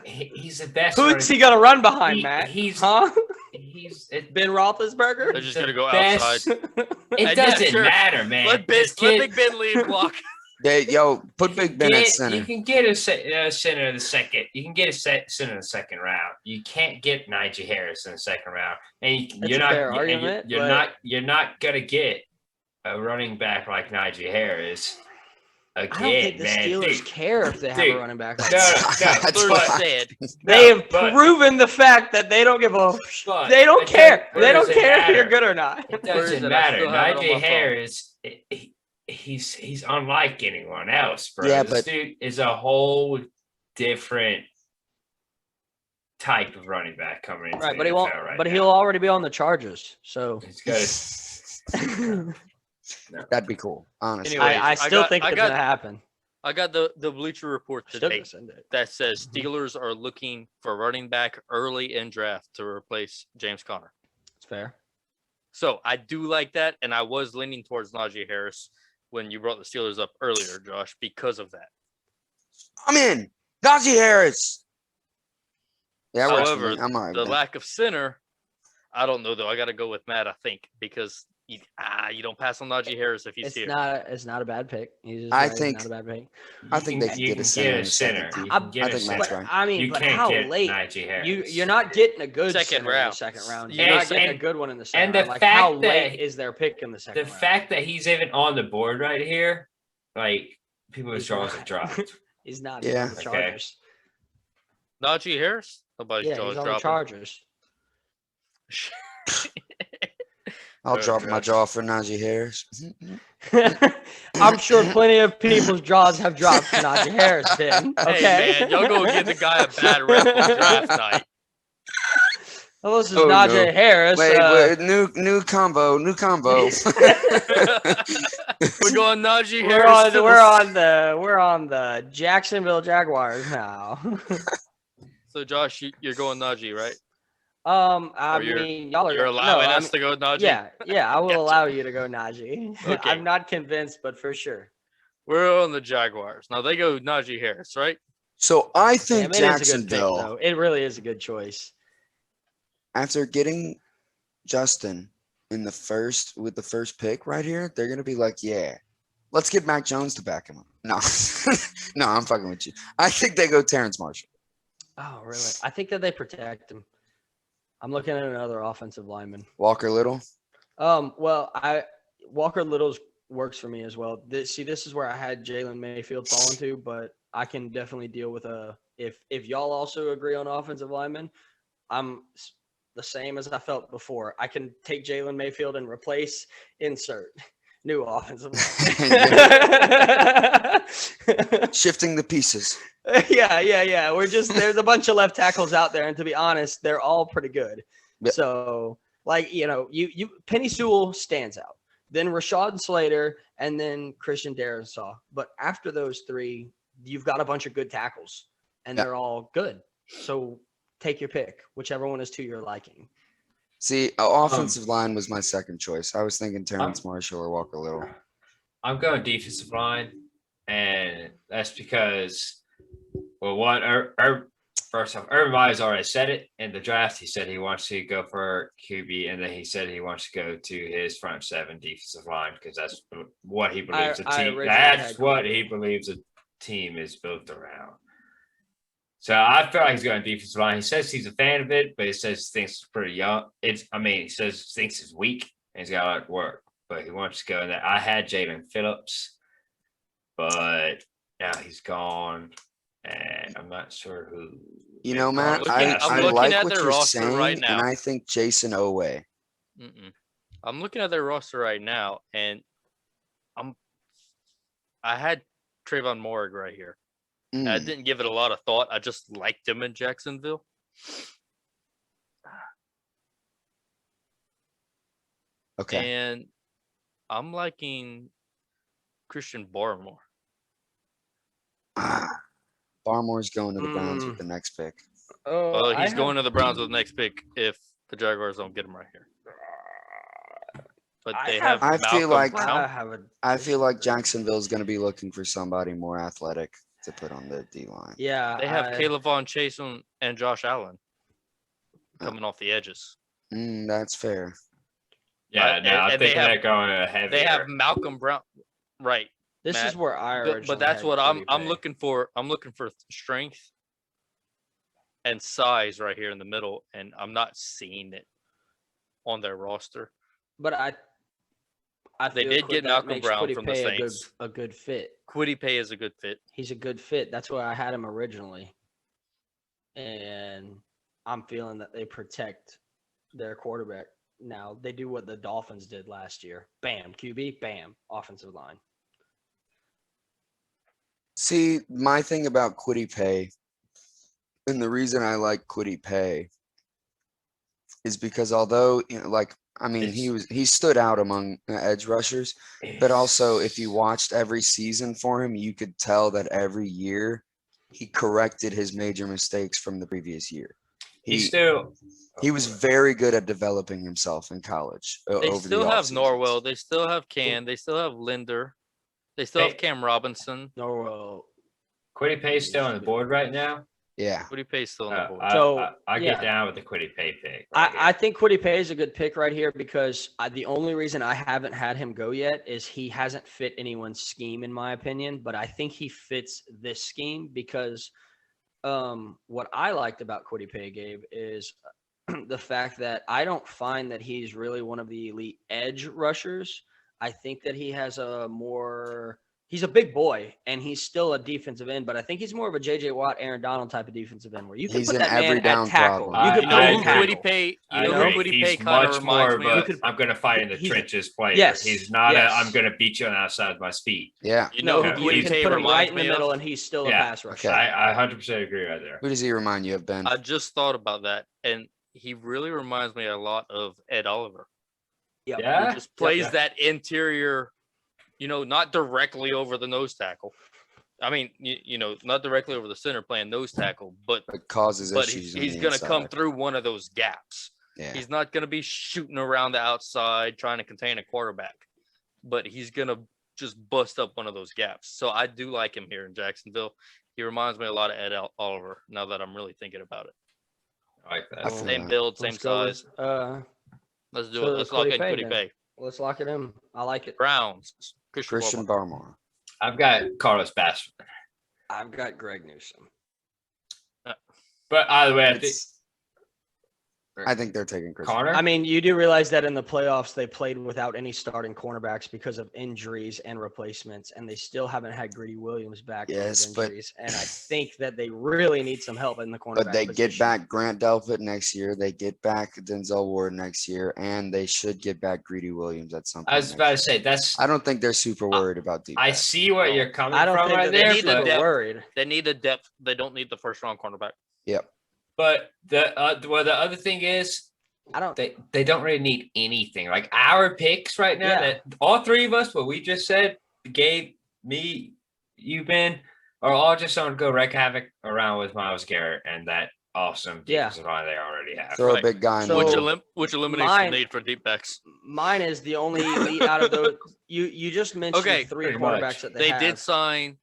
He's the best. Who's he running- gonna run behind, He- Matt? he's- huh? it, Ben Roethlisberger? They're just the gonna go best- outside. It And yeah, doesn't sure. matter, man. Let This kid- Big Ben lead block. Yo, put Big Ben at You center. can get a center in the second. You can get a center in the second round. You can't get Najee Harris in the second round, and That's you're a not. fair and argument, you're but- not. You're not gonna get a running back like Najee Harris again, I don't think the man. Steelers Dude, care if they have dude, a running back. no, like no, that. That's Third what- said. They have but- proven the fact that they don't give a. but They don't it care. doesn't- They it don't doesn't care if matter. you're good or not. It Where is doesn't it? I matter. still have it on my Najee phone. Harris, he's unlike anyone else, bro. Yeah, This but- dude is a whole different type of running back coming into Right, the but he won't. NFL right But now. he'll already be on the Chargers. So He's got That'd be cool, honestly. Anyway. I still think I it's got- gonna happen. I got the Bleacher Report Still gonna today send it. that says Steelers are looking for running back early in draft to replace James Conner. It's fair. So I do like that, and I was leaning towards Najee Harris when you brought the Steelers up earlier, Josh, because of that. I'm in. Najee Harris. Yeah, it works for However, me. I'm all right the with that. lack of center, I don't know though. I got to go with Matt. I think because you don't pass on Najee Harris if he's It's here. not a bad pick. He's just I right, it's think- not a bad pick. I think they could you get a can center get in the second center. team. You can get I a think Matt's center. right. I mean, You but can't how get late? Najee Harris. You're not getting a good Second center in round. the second round. Yeah, You're not getting a and- good one in the second and the round. Like, how fact late that- is their pick in the second The round? fact that he's even on the board right here, like people with He's jaws not. have dropped. He's not. Yeah. He's on the Okay. Chargers. Najee Harris, nobody's Yeah, jaws he's on the dropping. Chargers. I'll Oh, drop my gosh. jaw for Najee Harris. I'm sure plenty of people's jaws have dropped for Najee Harris. Then, okay. Hey man, y'all gonna give the guy a bad rep on draft night. Well, this is Oh, Najee no. Harris. Wait, new combo. We're going Najee We're Harris. we're on the Jacksonville Jaguars now. So Josh, you're going Najee, right? I Or you're- mean, y'all are. You're allowing no, I us mean, to go Najee. yeah, I will Gotcha. allow you to go Najee. Okay. I'm not convinced, but for sure. We're on the Jaguars now. They go Najee Harris, right? So I Damn, think it is a good pick, Jacksonville, though. It really is a good choice. after getting Justin in the first with the first pick right here, they're gonna be like, yeah, let's get Mac Jones to back him up. No, no, I'm fucking with you. I think they go Terrence Marshall. Oh, really? I think that they protect him. I'm looking at another offensive lineman. Walker Little. Well, Walker Little's works for me as well. This is where I had Jalen Mayfield fall into, but I can definitely deal with if y'all also agree on offensive linemen, I'm the same as I felt before. I can take Jalen Mayfield and insert new offensive lineman. Shifting the pieces. Yeah. There's a bunch of left tackles out there, and to be honest, they're all pretty good. Yep. So, like, you Penny Sewell stands out, then Rashad Slater, and then Christian Darrisaw. But after those three, you've got a bunch of good tackles, and Yep. they're all good. So take your pick, whichever one is to your liking. See, offensive line was my second choice. I was thinking Terrence Marshall or Walker Little. I'm going defensive line, and that's because, well, one, first off, everybody's already said it in the draft. He said he wants to go for QB, and then he said he wants to go to his front seven defensive line because that's what he believes a I team. originally That's had what Cooper. he believes a team is built around. So I feel like he's going defensive line. He says he's a fan of it, but he says he thinks it's pretty young. He says thinks it's weak and he's got to work, but he wants to go in there. I had Jalen Phillips, but now he's gone, and I'm not sure who. You know, Matt, looking- I I'm looking like at what their you're roster saying, right now. and I think Jason Owe. I'm looking at their roster right now, and I had Trayvon Morrig right here. I Mm, didn't give it a lot of thought. I just liked him in Jacksonville. okay. And I'm liking Christian Barmore. Barmore's going to the Browns with the next pick. Well, he's going to the Browns with the next pick if the Jaguars don't get him right here. But I they have- have. I feel Malcolm like- Brown. I feel like Jacksonville's going to be looking for somebody more athletic to put on the D line. Yeah, They have Caleb Von Chase and Josh Allen coming off the edges. That's fair. Yeah, and- no, I and think they have- they're going to heavier. They have Malcolm Brown, right? This Matt, is where I originally But that's had what I'm Kwity Paye. looking for. I'm looking for strength and size right here in the middle, and I'm not seeing it on their roster. But I They feel did get that Malcolm makes Brown Kwity from the Paye Saints. a good fit. Kwity Paye is a good fit. He's a good fit. That's why I had him originally. And I'm feeling that they protect their quarterback. Now they do what the Dolphins did last year. Bam, QB, bam, offensive line. See, my thing about Kwity Paye, and the reason I like Kwity Paye is because although, he stood out among edge rushers, but also if you watched every season for him, you could tell that every year he corrected his major mistakes from the previous year. He was very good at developing himself in college. They over still the have offseasons. Norwell. They still have Can. They still have Linder. They still have They- Cam Robinson. No, Quiddy Pay's still on the board right now. Yeah. What do you pay still on the board? I yeah. get down with the Quiddy Pay pick. I think Quiddy Pay is a good pick right here because the only reason I haven't had him go yet is he hasn't fit anyone's scheme, in my opinion. But I think he fits this scheme because what I liked about Quiddy Pay, Gabe, is the fact that I don't find that he's really one of the elite edge rushers. I think that he has he's a big boy and he's still a defensive end, but I think he's more of a JJ Watt, Aaron Donald type of defensive end where you can He's put an that man every down at tackle. problem. You could You put know him who at tackle. Quiddy Pay? I You know agree. who Quiddy He's Pay kind of much reminds more, me but of? I'm going to fight in the He's- trenches player. Yes, He's not yes. I'm going to beat you on the outside of my speed. Yeah. You know No, who you Quiddy can Pay put him right reminds in the me middle of? and he's still a Yeah. pass rusher. Okay. I 100% agree right there. Who does he remind you of, Ben? I just thought about that, and he really reminds me a lot of Ed Oliver. Yep. Yeah. Who just plays yeah. that interior, not directly over the nose tackle. I mean, not directly over the center playing nose tackle, but It causes but issues. he's on the going to come inside. through one of those gaps. Yeah. He's not going to be shooting around the outside trying to contain a quarterback, but he's going to just bust up one of those gaps. So I do like him here in Jacksonville. He reminds me a lot of Ed Oliver now that I'm really thinking about it. I like that. I feel Same that. build, same Let's go size. with, Let's do so it. Let's lock Quiddy in Pay Quiddy then. Pay. let's lock it in. I like it. Browns. Christian Barmore. Barmore. I've got Carlos Bass. I've got Greg Newsome. But either way, I think they're taking Christian. Connor? I mean, you do realize that in the playoffs, they played without any starting cornerbacks because of injuries and replacements, and they still haven't had Greedy Williams back from his Yes, but- injuries. And I think that they really need some help in the cornerback But they get position. back Grant Delpit next year. They get back Denzel Ward next year, and they should get back Greedy Williams at some point. I was next about to year. say, that's. I don't think they're super worried about deep. I back. see where No. you're coming I don't from think right that there. they're need a super depth. worried. They need the depth. They don't need the first round cornerback. Yep. But the other thing is, I don't. they don't really need anything. Like our picks right now, Yeah. that all three of us, what we just said, Gabe, me, you, Ben, are all just going to go wreak havoc around with Myles Garrett and that awesome Yeah. defensive line they already have. Throw a Right. big guy in So- Which, the which eliminates mine- the need for deep backs. Mine is the only elite out of those. You just mentioned Okay, the three pretty quarterbacks much. that They have. did sign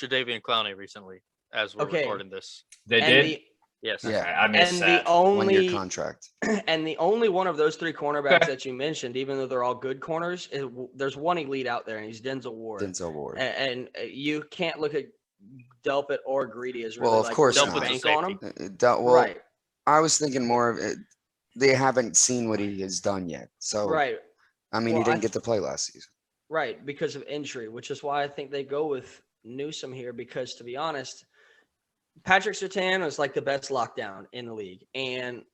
Jadeveon Clowney recently, as we're Okay. recording this. They and did? The, Yes. Yeah. Okay, I missed and that. the 1 year only contract. and the only one of those three cornerbacks Okay. that you mentioned, even though they're all good corners, there's one elite out there, and he's Denzel Ward. Denzel Ward. And you can't look at Delpit or Greedy as really Well, of like course put not. a Delpit's a bank on safety. him. Well, Right, I was thinking more of it. They haven't seen what he has done yet. So, right, I mean, Well, he I didn't get to play last season. right, because of injury, which is why I think they go with Newsome here. Because to be honest, Patrick Surtain is like the best lockdown in the league, and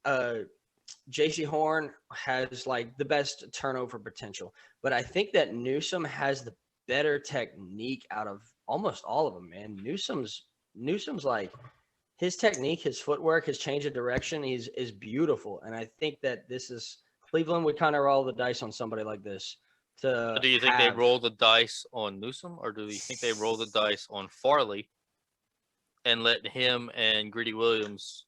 JC Horn has like the best turnover potential. But I think that Newsome has the better technique out of almost all of them. Man, Newsome's like his technique, his footwork, his change of direction is beautiful, and I think that this is Cleveland would kind of roll the dice on somebody like this. To Do you think they have- roll the dice on Newsom, or do you think they roll the dice on Farley and let him and Greedy Williams?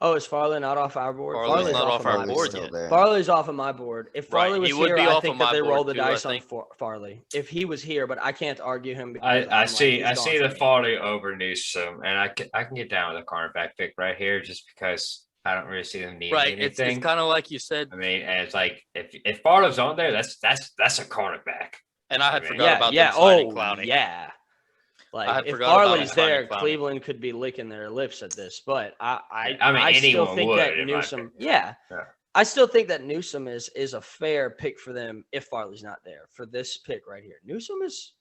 Oh, is Farley not off our board? Farley's not off of our my board still yet. there. Farley's off of my board. If Right, Farley was he would here, be I off think of that my they board roll the too, I dice on think. Farley. If he was here, but I can't argue him. Because I I'm like, see he's I gone see for the me. Farley over Newsome, and I can get down with a cornerback pick right here just because I don't really see them needing Right. It's anything. kind of like you said, I mean, and it's like if Farley's on there, that's a cornerback. and I had I mean, forgot about yeah, them signing oh, Clowney. yeah. I had Like if forgot about Farley's signing there, Clowney. Cleveland could be licking their lips at this. But I mean, still anyone think would, that in my Newsome, opinion. yeah, Yeah. I still think that Newsome is a fair pick for them if Farley's not there for this pick right here. Newsome is,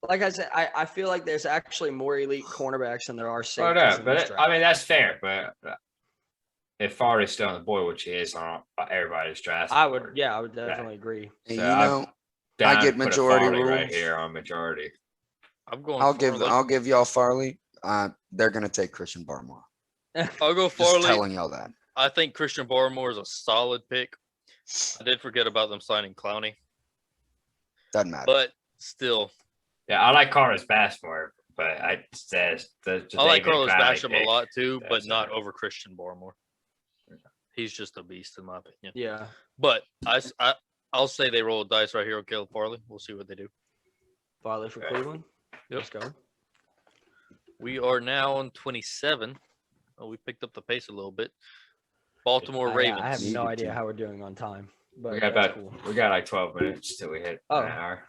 like I said, I feel like there's actually more elite cornerbacks than there are Oh, safeties. no, in but this I draft. mean that's fair. But if Farley's still on the board, which he is on everybody's draft, I would, board, yeah, I would definitely agree. And So you I- know, down I to get put a majority Farley right rules. here on majority. I'm going. I'll Farley. give y'all Farley. They're gonna take Christian Barmore. I'll go Just Farley. telling y'all that. I think Christian Barmore is a solid pick. I did forget about them signing Clowney, Doesn't matter. but still, Yeah, I like Carlos Bass more, but I says the I like David Carlos Clowney Basham pick. a lot too, but That's not all right. over Christian Barmore. He's just a beast in my opinion. Yeah, But I'll say they roll a dice right here with Caleb Farley. We'll see what they do. Farley for Okay. Cleveland. Yep. Let's go. We are now on 27. Oh, we picked up the pace a little bit. Baltimore Ravens. I have no Needed idea to. how we're doing on time, but We got that's about cool. we got like 12 minutes till we hit Oh. an hour.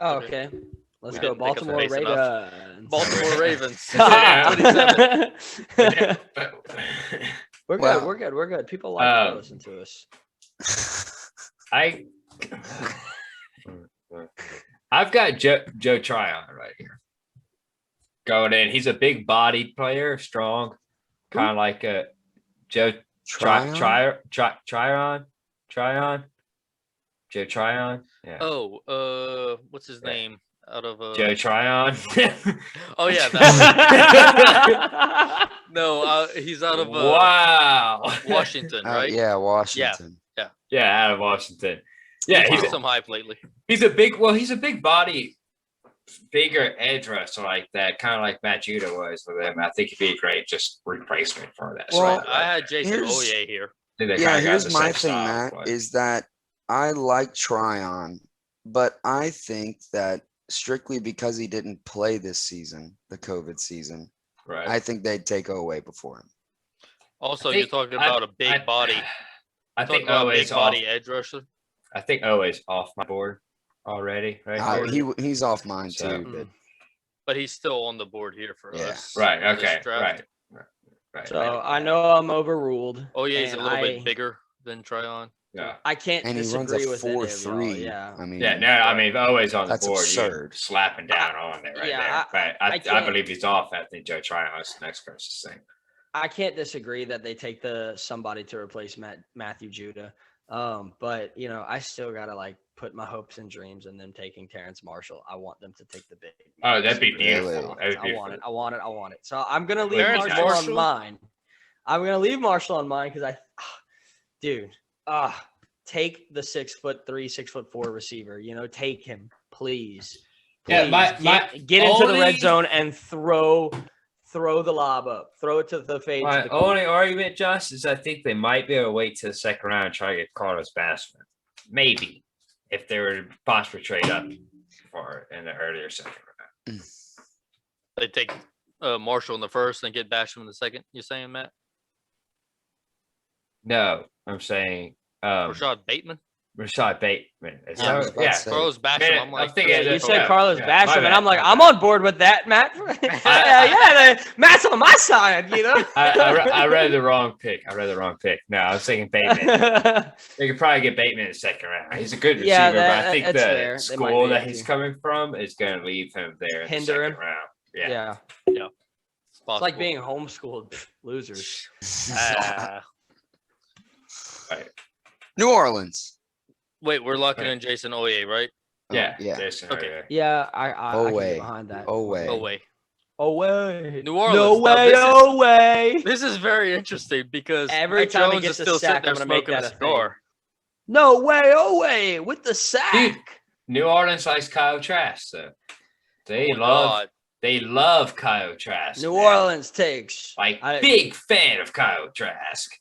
Oh, Okay. okay. Let's We go, didn't pick up the Baltimore pace enough. Ravens. Baltimore Ravens. Yeah. 27. We're good. Wow. We're good. We're good. People like to Um, listen to us. I've got Joe Tryon right here going in. He's a big bodied player, strong, kind of like a Joe Tryon? Tryon. Joe Tryon. Yeah. Oh, what's his Yeah. name? Out of Joe Tryon. Oh yeah, that no, he's out of Wow. Washington, right? Yeah, Washington. Yeah, out of Washington. Yeah, He's he's had some hype lately. he's a big body, bigger edge rusher like that, kind of like Matt Judah was with him. I think he'd be a great just replacement for that. Well, spot I right had Jason here's- Oye here. there. They Yeah, kinda got here's the my same thing, style of Matt, play. is that I like Tryon, but I think that strictly because he didn't play this season, the COVID season, right. I think they'd take away before him. Also, I you're think- talking about a big body. I Talking think about a Owe's big off. body edge rusher. I think Owe's off my board already. Right. here. He's off mine So- too, but But he's still on the board here for Yeah. us. Right. in this Okay. draft. Right. So I know I'm overruled. Oye's a and little I- bit bigger than Tryon. Yeah. I can't and he runs disagree a with any of y'all, 4.3. Yeah. I mean, Yeah. No. I mean, if Owe's on the That's board, you're absurd. slapping down on it right Yeah, there. But I can't- believe he's off. I think Joe Tryon is the next closest thing. I can't disagree that they take somebody to replace Matthew Judah. But I still gotta like put my hopes and dreams in them taking Terrence Marshall. I want them to take the big. Oh, that'd be receiver. beautiful. Really? That'd be I beautiful. want it. I want it. I want it. So I'm gonna leave Terrence Marshall, Marshall? on mine. I'm gonna leave Marshall on mine because dude, take the 6'3", 6'4" receiver. Take him, please. Yeah, Get into the red only- zone and throw the lob up. Throw it to the fade. My to the only argument, Josh, is I think they might be able to wait till the second round and try to get Carlos Bassman. Maybe if they were to possibly trade up for it in the earlier second round. They take Marshall in the first and get Basham in the second. You saying, Matt? No, I'm saying Rashad Bateman? Rashad Bateman. Is Yeah, I was that- about to say. Carlos Basham. Man, I'm like, I'm thinking You Yeah, said yeah, Carlos yeah, Basham, my and bad, I'm like, my I'm bad. on board with that, Matt. Matt's on my side, I read the wrong pick. No, I was thinking Bateman. They could probably get Bateman in the second round. He's a good receiver, Yeah, but I think that's the fair. They might school be that able he's to. coming from is going to leave him there in the Hinder second him? round. yeah. it's It's like being homeschooled. Losers. New Orleans. Wait, we're locking Right. in Jason Oye, right? Yeah. yeah. this Okay. area. Yeah, I can get Away. behind that. Away. No way. Away. New Orleans. No Now, way, this is- away. This is very interesting because Every Mac time he Jones gets is a still sack, sitting there I'm gonna make smoking a that a thing. cigar. No way, away with the sack. Dude, New Orleans likes Kyle Trask, so they Oh, love God. Kyle Trask. New man. Orleans takes. Like I- big fan of Kyle Trask.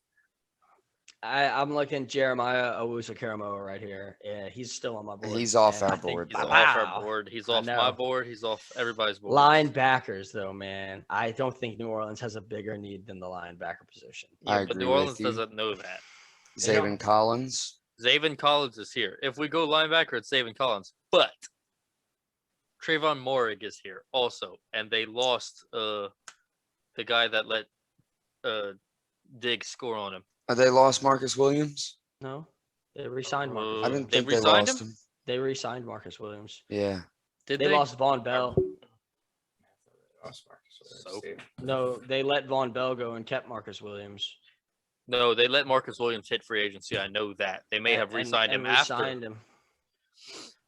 I'm looking Jeremiah Owusu-Karamoah right here. Yeah, he's still on my board. He's off and our I think board, He's though. off Wow. our board. He's I off my know. board. He's off everybody's board. Linebackers, though, man. I don't think New Orleans has a bigger need than the linebacker position. I Yeah, but agree New Orleans with you. doesn't know that. Zayvon Collins. Zayvon Collins is here. If we go linebacker, it's Zayvon Collins. But Trayvon Morig is here also, and they lost the guy that let Diggs score on him. They lost Marcus Williams. No, they re-signed Marcus. I Uh, didn't they think they re-signed lost him? him. They re-signed Marcus Williams. Yeah. Did They lost Von Bell. So- No, they let Von Bell go and kept Marcus Williams. No, they let Marcus Williams hit free agency. I know that. They may have And- re-signed and him after. re-signed him.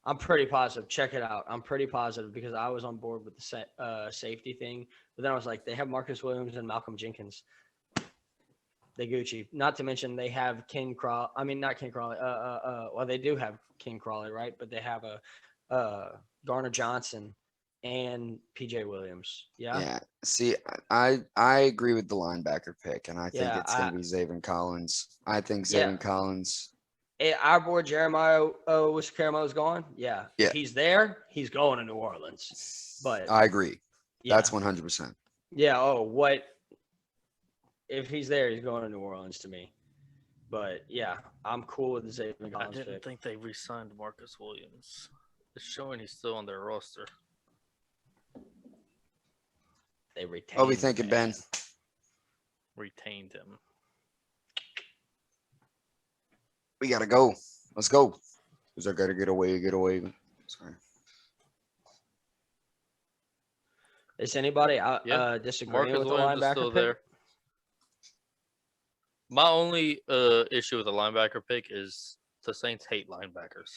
I'm pretty positive. Check it out. I'm pretty positive because I was on board with the safety thing, but then I was like, they have Marcus Williams and Malcolm Jenkins. They Gucci. Not to mention they have King Crawley. I mean, not King Crawley. Well, they do have King Crawley, right? But they have a Garner Johnson and PJ Williams. Yeah. Yeah. See, I agree with the linebacker pick, and I think Yeah, it's going to be Zayvon Collins. I think Yeah. Zayvon Collins. Our boy Jeremiah Owusu-Karamoah is gone. Yeah. Yeah. If he's there, he's going to New Orleans. But I agree. Yeah. That's 100%. Yeah. Oh, what? If he's there, he's going to New Orleans to me. But yeah, I'm cool with the Zayvon I Collins didn't pick. think they re-signed Marcus Williams. It's showing he's still on their roster. They retained. What we thinking, Ben? Retained him. We gotta go. Let's go. Cause I gotta get away. Sorry. Is anybody Yeah, disagreeing Marcus with the Williams is linebacker still pick? there. My only issue with the linebacker pick is the Saints hate linebackers.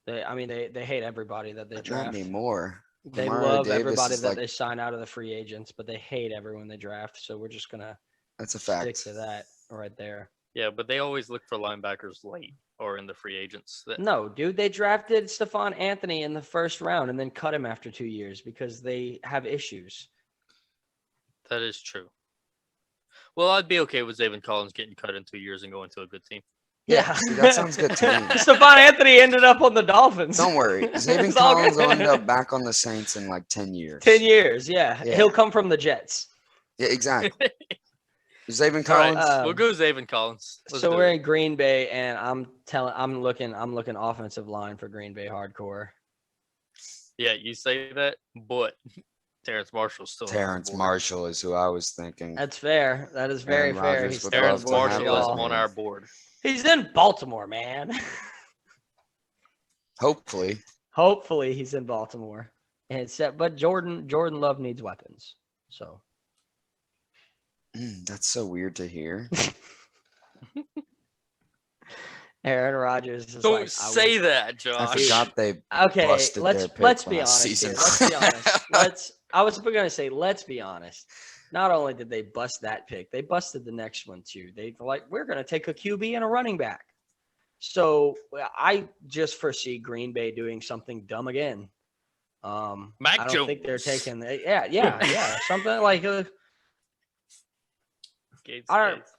They hate everybody that they But not draft. anymore. They Demario love Davis everybody is that like- they sign out of the free agents, but they hate everyone they draft. So we're just gonna That's a stick fact. to that right there. Yeah, but they always look for linebackers late or in the free agents. No, dude, they drafted Stephon Anthony in the first round and then cut him after 2 years because they have issues. That is true. Well, I'd be okay with Zayvon Collins getting cut in 2 years and going to a good team. Yeah, See, that sounds good to me. Stephon Anthony ended up on the Dolphins. Don't worry. Zayvon It's all Collins will good. end up back on the Saints in like 10 years. 10 years, yeah. Yeah. He'll come from the Jets. Yeah, exactly. Zayvon All right, Collins. we'll go Zayvon Collins. Let's So do we're it. in Green Bay, and I'm looking offensive line for Green Bay hardcore. Yeah, you say that, but Terrence Marshall's still on the Terrence board. Marshall is who I was thinking. That's fair. That is very Aaron fair. Rodgers He's would still Terrence love to have Marshall is Montreal. on our board. He's in Baltimore, man. Hopefully. Hopefully he's in Baltimore. But Jordan Love needs weapons. So That's so weird to hear. Aaron Rodgers is Don't like, say that, I Josh. forgot they Okay, busted let's their pick be last honest. Here. season. Let's be honest. I was gonna say, let's be honest. Not only did they bust that pick, they busted the next one too. We're gonna take a QB and a running back. So I just foresee Green Bay doing something dumb again. Mac I don't think they're Jones. taking. Yeah, something like Gates, I don't- Gates.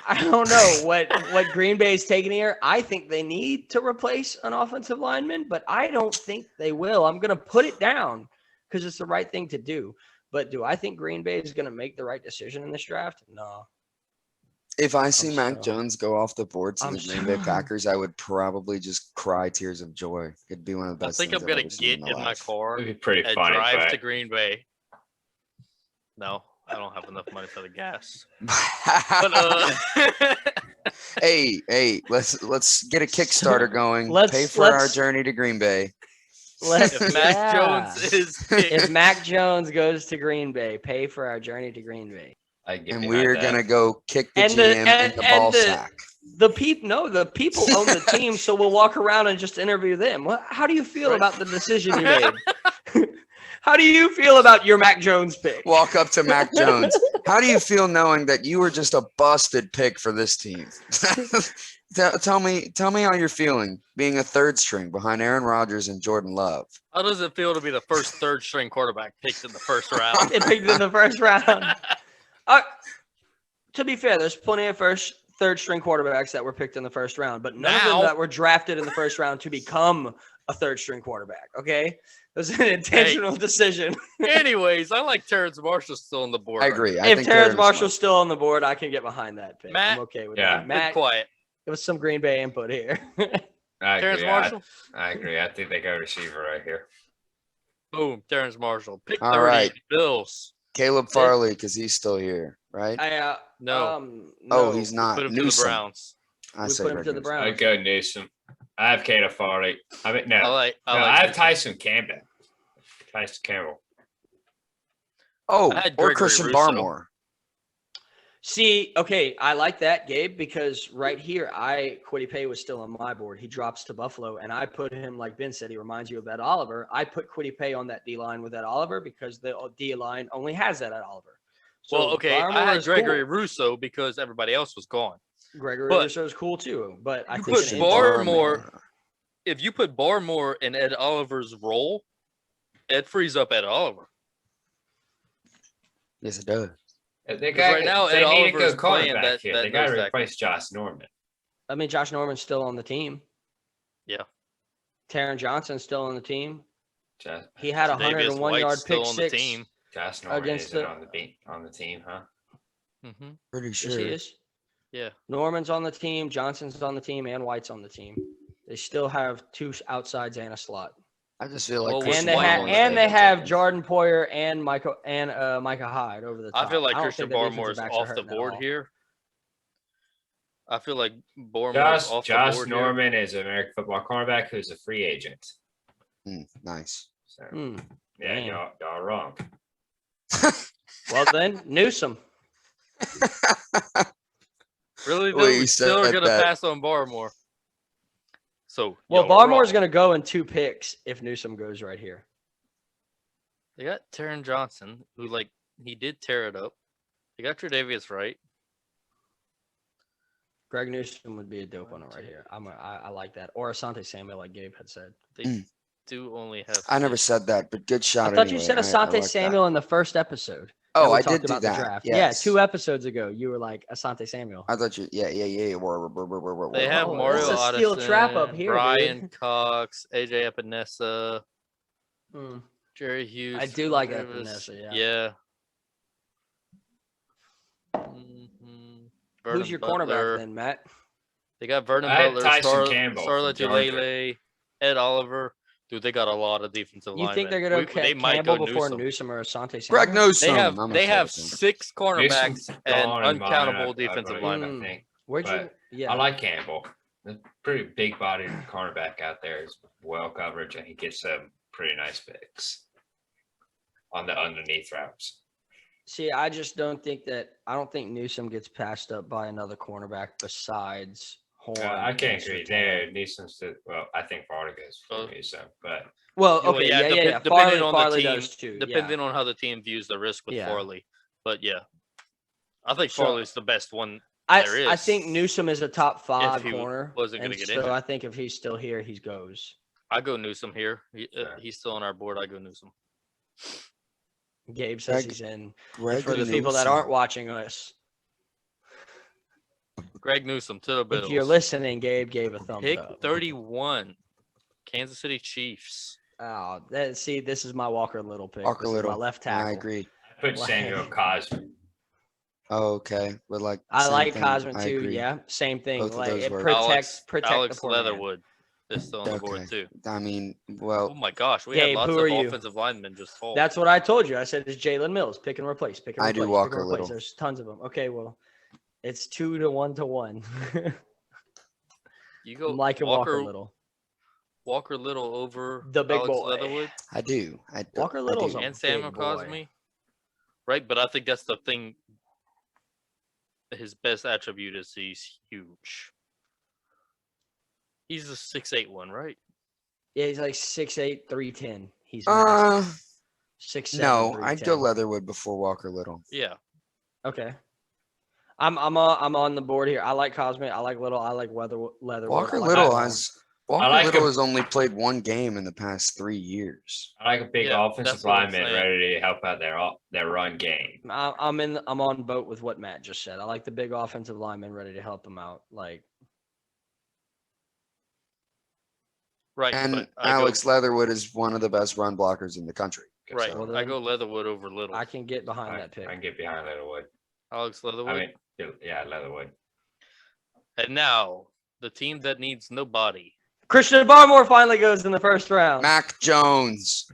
I don't know what Green Bay is taking here. I think they need to replace an offensive lineman, but I don't think they will. I'm going to put it down because it's the right thing to do. But do I think Green Bay is going to make the right decision in this draft? No. If I see I'm Mac so- Jones go off the board to I'm the Green Bay so- Packers, I would probably just cry tears of joy. It'd be one of the I best think things I'm I've gonna ever seen get in my life. car It'd be pretty and funny. drive but to Green Bay. No, I don't have enough money for the gas. But hey, let's get a Kickstarter going. Let's- Pay for our let's- journey to Green Bay. if Mac Yeah. Jones is picked, If Mac Jones goes to Green Bay, pay for our journey to Green Bay. I get And behind we're that. gonna go kick the And the- GM in the ball sack. The people own the team, so we'll walk around and just interview them. How do you feel Right. about the decision you made? How do you feel about your Mac Jones pick? Walk up to Mac Jones. How do you feel knowing that you were just a busted pick for this team? Tell me how you're feeling being a third string behind Aaron Rodgers and Jordan Love. how does it feel to be the first third string quarterback picked in the first round? It picked in the first round. To be fair, there's plenty of third string quarterbacks that were picked in the first round, but none of Now- them that were drafted in the first round to become a third string quarterback. Okay, it was an intentional decision. Anyways, I like Terrence Marshall still on the board. I right agree. I If think Terrence Aaron Marshall's still on the board, I can get behind that pick. Matt- I'm okay with Yeah. that. now. Matt, Been quiet. it was some Green Bay input here. I Terrence agree. Marshall. I agree. I think they go receiver right here. Boom. Terrence Marshall. Pick All 30. right. Bills. Caleb Farley, because he's still here, right? No. Oh, no. he's not. Put him to the Newsome. Browns. I We say put him Greg to the Newsome. I Browns. go Newsom. I have Caleb Farley. I mean, no, I I have Newsome. Tyson Campbell. Tyson Campbell. Oh, I had or Gregory Christian Rousseau. Barmore. See, okay, I like that, Gabe, because right here, Quiddy Pay was still on my board. He drops to Buffalo, and I put him, like Ben said, he reminds you of Ed Oliver. I put Quiddy Pay on that D line with Ed Oliver because the D line only has that Ed Oliver. So Well, okay. Barmore I had is Gregory cool. Russo because everybody else was gone. Gregory but Rousseau is cool too, but I you think put an Barmore- If you put Barmore in Ed Oliver's role, it frees up Ed Oliver. Yes, it does. They right now, they Ed need a Oliver is good playing cornerback that- here. that They got to nose tackle. replace Josh Norman. I mean, Josh Norman's still on the team. Yeah. Taron Johnson's still on the team. Just, He had a Davis 101 yard White's still pick on the six. team. Josh Norman against isn't the- on the team, huh? Hmm. Pretty Yes, sure. he is. Yeah. Norman's on the team, Johnson's on the team, and White's on the team. They still have two outsides and a slot. I just feel like Well, Christian And they White have on Barmore's the and better they than have Jenkins. Jordan Poyer and Micah Hyde over the top. I feel like don't Christian think the defensive Barmore is backs are off the hurting at board all. here. I feel like Barmore is off the Josh board Norman is an American football cornerback who's a free agent. Nice. So Hmm. yeah, Damn. y'all are wrong. Well then, Newsom. here. Really? Well, Though, you we still are said gonna that. pass on Barmore. So Well, y'all are Barmore's wrong. going to go in 2 picks if Newsom goes right here. They got Taron Johnson, who he did tear it up. They got Tre'Davious Wright. Greg Newsom would be a dope one right here. I like that. Or Asante Samuel, like Gabe had said. They do only have. I never 6. said that, but good shot. I thought you anyway. said I Asante like that. Samuel in the first episode. that Oh, we I talked did do about the that. draft. Yes. Yeah, 2 episodes ago, you were like Asante Samuel. I thought you. Yeah. They have Oh, Mario it's a steel trap up Addison, here, Brian dude. Cox, AJ Epinesa, Hmm. Jerry Hughes. I do like Davis. Epinesa, yeah. Yeah. Mhm. Who's Vernon your Butler. cornerback then, Matt? They got Vernon I had Butler, Tyson Campbell Starla from Georgia. Tulele, Ed Oliver. Dude, they got a lot of defensive You linemen. think they're going to They go might Campbell go before Newsome. Newsom or Asante Samuel? Greg Newsom. They have I'm they okay have with him. 6 cornerbacks Newsom's and gone in mine, uncountable I'd defensive really- linemen. I think. Where'd you? But Yeah. I like Campbell. A pretty big-bodied cornerback out there is well coverage, and he gets some pretty nice picks on the underneath routes. See, I just don't think that. I don't think Newsom gets passed up by another cornerback besides Horn. I can't and agree Sertan. there. Newsom's well, I think Farley goes for Oh. Newsom, but Well, Well, okay, yeah, yeah. depending on the Farley team, does too. Depending on how the team views the risk with Yeah. Farley. But yeah. I think So- Farley's the best one. I there I is, think Newsom is a top 5 he corner. wasn't gonna and get so injured. I think if he's still here, he goes. I go Newsom here. Sure. He's still on our board. I go Newsom. Gabe says Greg- he's in. Greg For the people that Newsom. aren't watching us, Greg Newsom to the Bills. if you're listening, Gabe gave a thumbs Pick up. 31. Kansas City Chiefs. Oh, see, this is my Walker Little pick. Walker This is Little. my left I tackle. agree. I put Like- Samuel Cosman. Oh, okay. But like. I same like thing. Cosman I too. agree. Yeah, same thing. Both of Like those it work. protects the Alex poor man. Leatherwood is still on the board Okay. too. I mean, Oh well, my gosh, we Gabe, had lots who of are you? offensive linemen just fall. That's what I told you. I said it's Jalen Mills. Pick and replace. Pick and I replace. do pick and Walker replace. Little. There's tons of them. Okay, well, it's 2 to 1 to 1. you go I'm liking Walker Little. Walker Little over The big Alex boy. Leatherwood I do. Walker I Little's do. a and Samuel big boy. Cosme. Right, but I think that's the thing. His best attribute is he's huge. He's a 6'8" one, right? Yeah, he's like 6'8", 310. He's massive. 6'7", No, I'd go 310. Leatherwood before Walker Little. Yeah. Okay. I'm on the board here. I like Cosme. I like Little. I like Leatherwood. Walker I like Little Osborne. has. Walker like Little him. has only played 1 game in the past 3 years. I like a big Yeah, offensive that's what I'm lineman saying. ready to help out their run game. I'm on boat with what Matt just said. I like the big offensive lineman ready to help him out. Like Right. And but I Alex Leatherwood is one of the best run blockers in the country. Go, right. Well, I then- go Leatherwood over Little. I can get behind I that pick. can get behind Leatherwood. Alex Leatherwood. I mean, yeah, Leatherwood. And now the team that needs nobody. Christian Barmore finally goes in the first round. Mac Jones.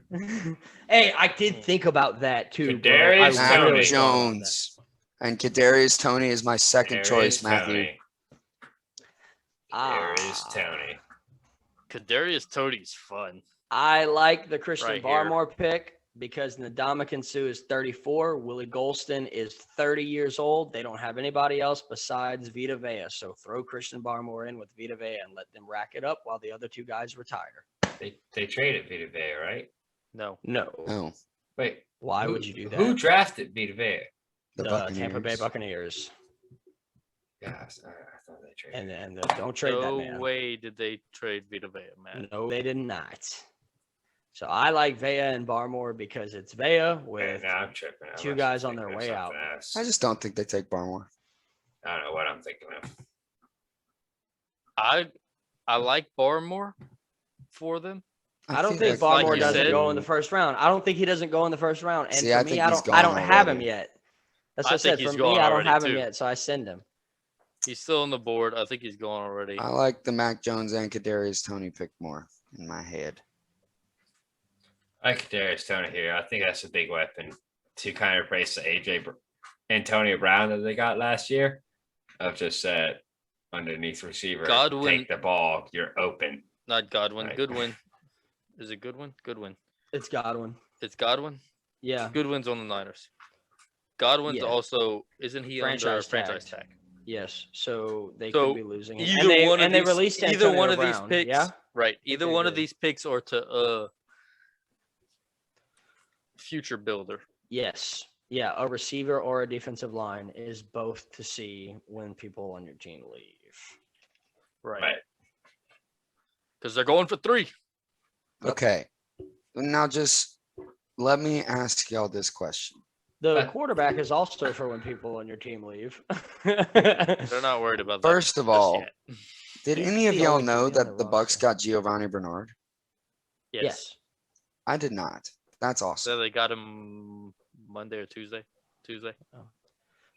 Hey, I did think about that too. bro. Kadarius I Mac Tony. really thought about Jones. And Kadarius Tony is my second There choice, is Matthew. Tony. There is Ah. Tony. Kadarius Tony's fun. I like the Christian Right here. Barmore pick because Ndamukong Suh is 34. Willie Golston is 30 years old. They don't have anybody else besides Vita Vea. So throw Christian Barmore in with Vita Vea and let them rack it up while the other 2 guys retire. They traded Vita Vea, right? No. No. Oh, Wait. Why who- would you do that? Who drafted Vita Vea? the Tampa Bay Buccaneers. Buccaneers. Yeah, I thought they traded. And don't trade that No man. way did they trade Vita Vea, man. No, they did not. So I like Vea and Barmore because it's Vea Man, with now I'm tripping. I 2 must guys be on their thinking of way out. something else. I just don't think they take Barmore. I don't know what I'm thinking of. I like Barmore for them. I don't feel think like Barmore you doesn't said- go in the first round. I don't think he doesn't go in the first round. And See, for I me, think I he's don't have gone him already. yet. That's I what I said. think he's For me, gone I don't already, have him too. yet, so I send him. He's still on the board. I think he's gone already. I like the Mac Jones and Kadarius Tony pick more in my head. I like Darius Tony here. I think that's a big weapon to kind of replace the Antonio Brown that they got last year. Of just that underneath receiver, Godwin- take the ball, you're open. Not Godwin. Right. Goodwin. Is it Goodwin? Goodwin. It's Godwin. It's Godwin. Yeah. Goodwin's on the Niners. Godwin's Yeah. also isn't he under Franchise franchise tagged. tag? Yes. So they So, could be losing. it. Either And they, one of and they these, released either Antonio one of these Brown, picks, Yeah. right? Either they one of did. these picks are to future builder. Yes. Yeah. A receiver or a defensive line is both to see when people on your team leave. Right. Because they're going for 3. Okay. Now just let me ask y'all this question. The Uh, quarterback is also for when people on your team leave. They're not worried about that. First of just all, yet. did He's any of the y'all only know QB on that the the Bucks roster. got Giovanni Bernard? Yes. I did not. That's So awesome. they got him Monday or Tuesday. Tuesday.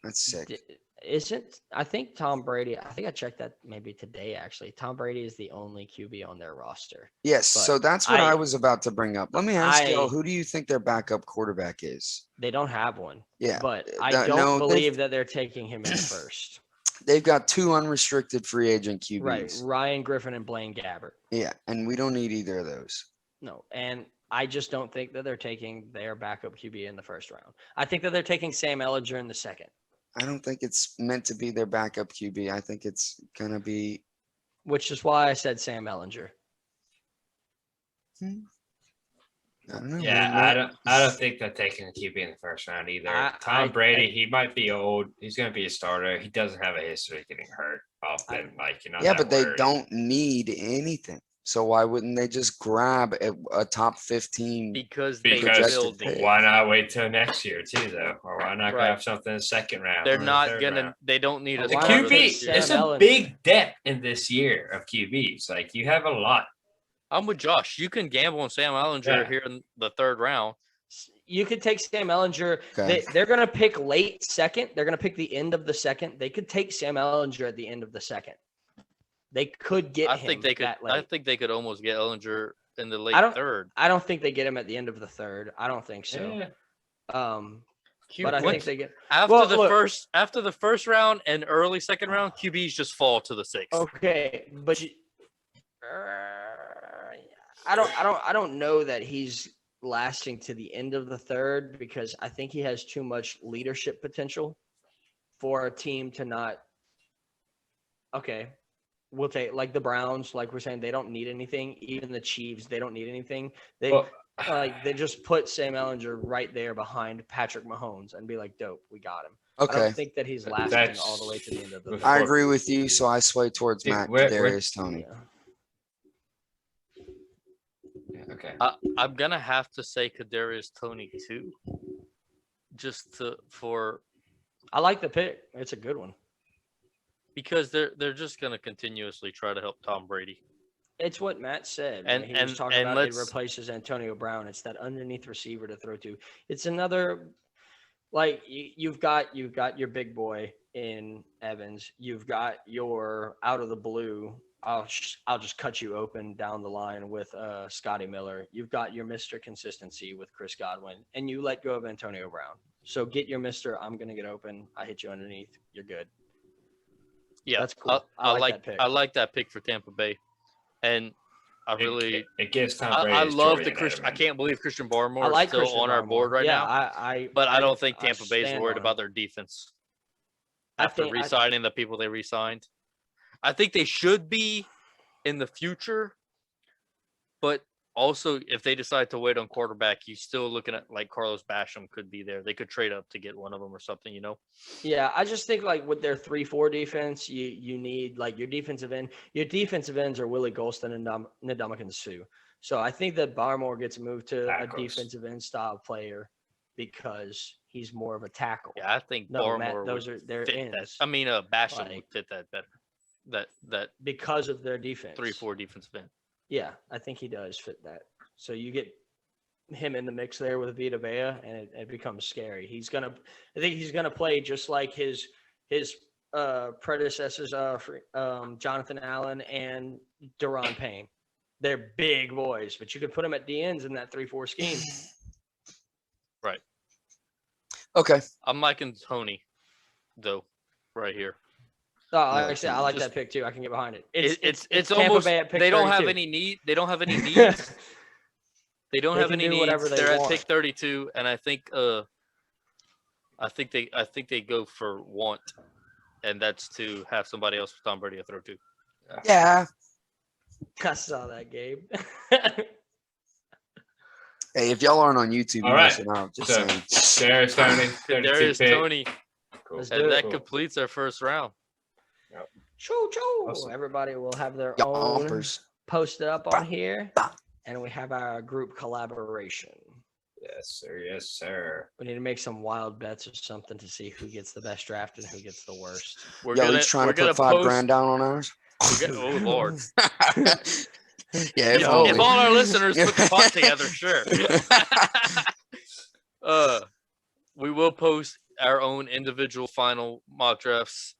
That's sick. Isn't I think Tom Brady? I think I checked that maybe today. Actually, Tom Brady is the only QB on their roster. Yes, but so that's what I I- was about to bring up. Let me ask y'all, I- who do you think their backup quarterback is? They don't have one. Yeah, But I no, don't they've- believe that they're taking him in first. They've got 2 unrestricted free agent QBs. Right, Ryan Griffin and Blaine Gabbert. Yeah, and we don't need either of those. No, and I just don't think that they're taking their backup QB in the first round. I think that they're taking Sam Ellinger in the second, I don't think it's meant to be their backup QB. I think it's gonna be. which is why I said Sam Ellinger. I don't know. Yeah, I don't think they're taking a QB in the first round either. Tom Brady, he might be old. He's going to be a starter. He doesn't have a history of getting hurt often. Yeah, but they don't need anything. So why wouldn't they just grab a top 15? Because they Because build pick. it. why not wait till next year too, though? Or why not Right. grab something in the second round? They're or the not third gonna. round? They don't need a The Why not starter take QB, this year. Sam it's a Ellinger? big depth in this year of QBs. Like you have a lot. I'm with Josh. You can gamble on Sam Ellinger Yeah. here in the 3rd round. You could take Sam Ellinger. Okay. They're going to pick late second. They're going to pick the end of the second. They could take Sam Ellinger at the end of the second. They could get I him think they could. that late. I think they could almost get Ellinger in the late I don't- 3rd. I don't think they get him at the end of the third. I don't think so. Yeah. But I think they get after Well, the look- first round and early 2nd round, QBs just fall to the 6th. okay, but I don't know that he's lasting to the end of the third because I think he has too much leadership potential for a team to not. Okay, we'll take like the Browns, like we're saying, they don't need anything. Even the Chiefs, they don't need anything. They Well, they just put Sam Ellinger right there behind Patrick Mahomes and be like, dope, we got him. I Okay, don't think that he's lasting That's- all the way to the end of the With- I agree with you. So I sway towards Dude, Matt we're- Kadarius Tony. Yeah. Yeah, okay. I'm gonna have to say Kadarius Tony too, just for I like the pick. It's a good one. because they're just gonna continuously try to help Tom Brady. It's what Matt said. And- when he was and- talking and about it let's- replaces Antonio Brown. It's that underneath receiver to throw to. It's another like you've got your big boy in Evans. You've got your out of the blue. I'll just cut you open down the line with Scotty Miller. You've got your Mr. Consistency with Chris Godwin, and you let go of Antonio Brown. So get your Mr. I'm gonna get open. I hit you underneath. You're good. Yeah, That's cool. I I like like that pick. I like that pick for Tampa Bay, and I really It gives Tom I Brady. love the Christian. I can't believe Christian Barmore I like is still Christian on our Barmore. board right yeah, now. But I don't think I Tampa Bay's stand worried on about him. their defense I after think- re-signing the people they re-signed. I think they should be in the future, but also if they decide to wait on quarterback, you still looking at like Carlos Basham could be there. They could trade up to get one of them or something, you know. Yeah, I just think like with their 3-4 defense, you need like your defensive end. Your defensive ends are Willie Golston and Ndamukong Suh. So I think that Barmore gets moved to a Tackles. defensive end style player because he's more of a tackle. Yeah, I think No, Barmore Matt, those would are their fit that. ends I mean, Basham would Like- fit that better. That because of their defense. 3-4 defensive end. Yeah, I think he does fit that. So you get him in the mix there with Vita Vea, and it becomes scary. I think he's gonna play just like his predecessors, Jonathan Allen and Deron Payne. They're big boys, but you could put them at the ends in that 3-4 scheme. Right. Okay. I'm liking Tony, though, right here. Oh, like I said, I like just- that pick too. I can get behind it. It's Tampa almost Bay at pick they don't have 32. any need. They don't have any needs. They don't They have can any do needs. whatever they They're want. at pick 32, and I think they go for want, and that's to have somebody else for Tom Brady to throw to. Yeah. I saw that, Gabe. Hey, if y'all aren't on YouTube, All you're right. missing out. Just So saying. there's Tony. 32 There's pick. Tony, Cool. Let's do and it. that Cool. completes our first round. Choo choo! Awesome. Everybody will have their own Yompers. posted up on here, and we have our group collaboration. Yes, sir. Yes, sir. We need to make some wild bets or something to see who gets the best draft and who gets the worst. We're Y'all gonna each trying we're to gonna put post, $5,000 down on ours? oh Lord! Yeah, if If only. all our listeners put the pot together, sure. We will post our own individual final mock drafts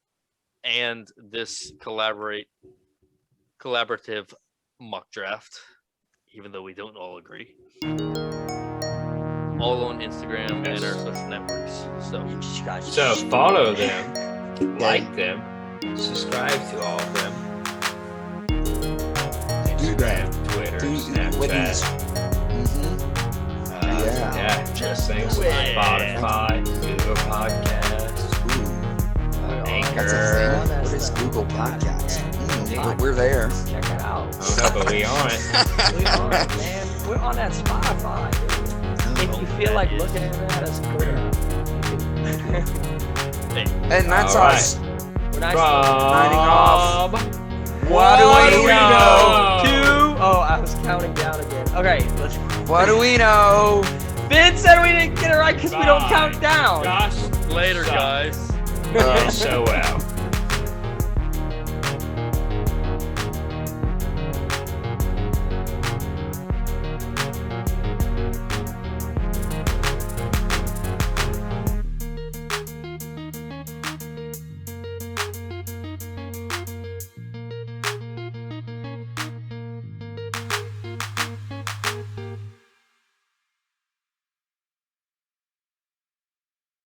and this collaborative mock draft, even though we don't all agree. All on Instagram and our social networks. So You just guys So just- follow them, like them, subscribe to all of them. Instagram, Twitter, Snapchat. Yeah, just things like Spotify, Google Podcasts, Anchor. That's a thing. What is Google Podcasts? But we're there. Check it out. I don't know, but we aren't. We are, man. We're on that Spotify. Dude. If you feel like looking at us, click it out. And that's All right. us. We're nice. Signing off. What do we know? 2. Oh, I was counting down again. Okay, let's. What do we know? Ben said we didn't get it right because we don't Bye. count down. Josh, later, suck. guys. So well.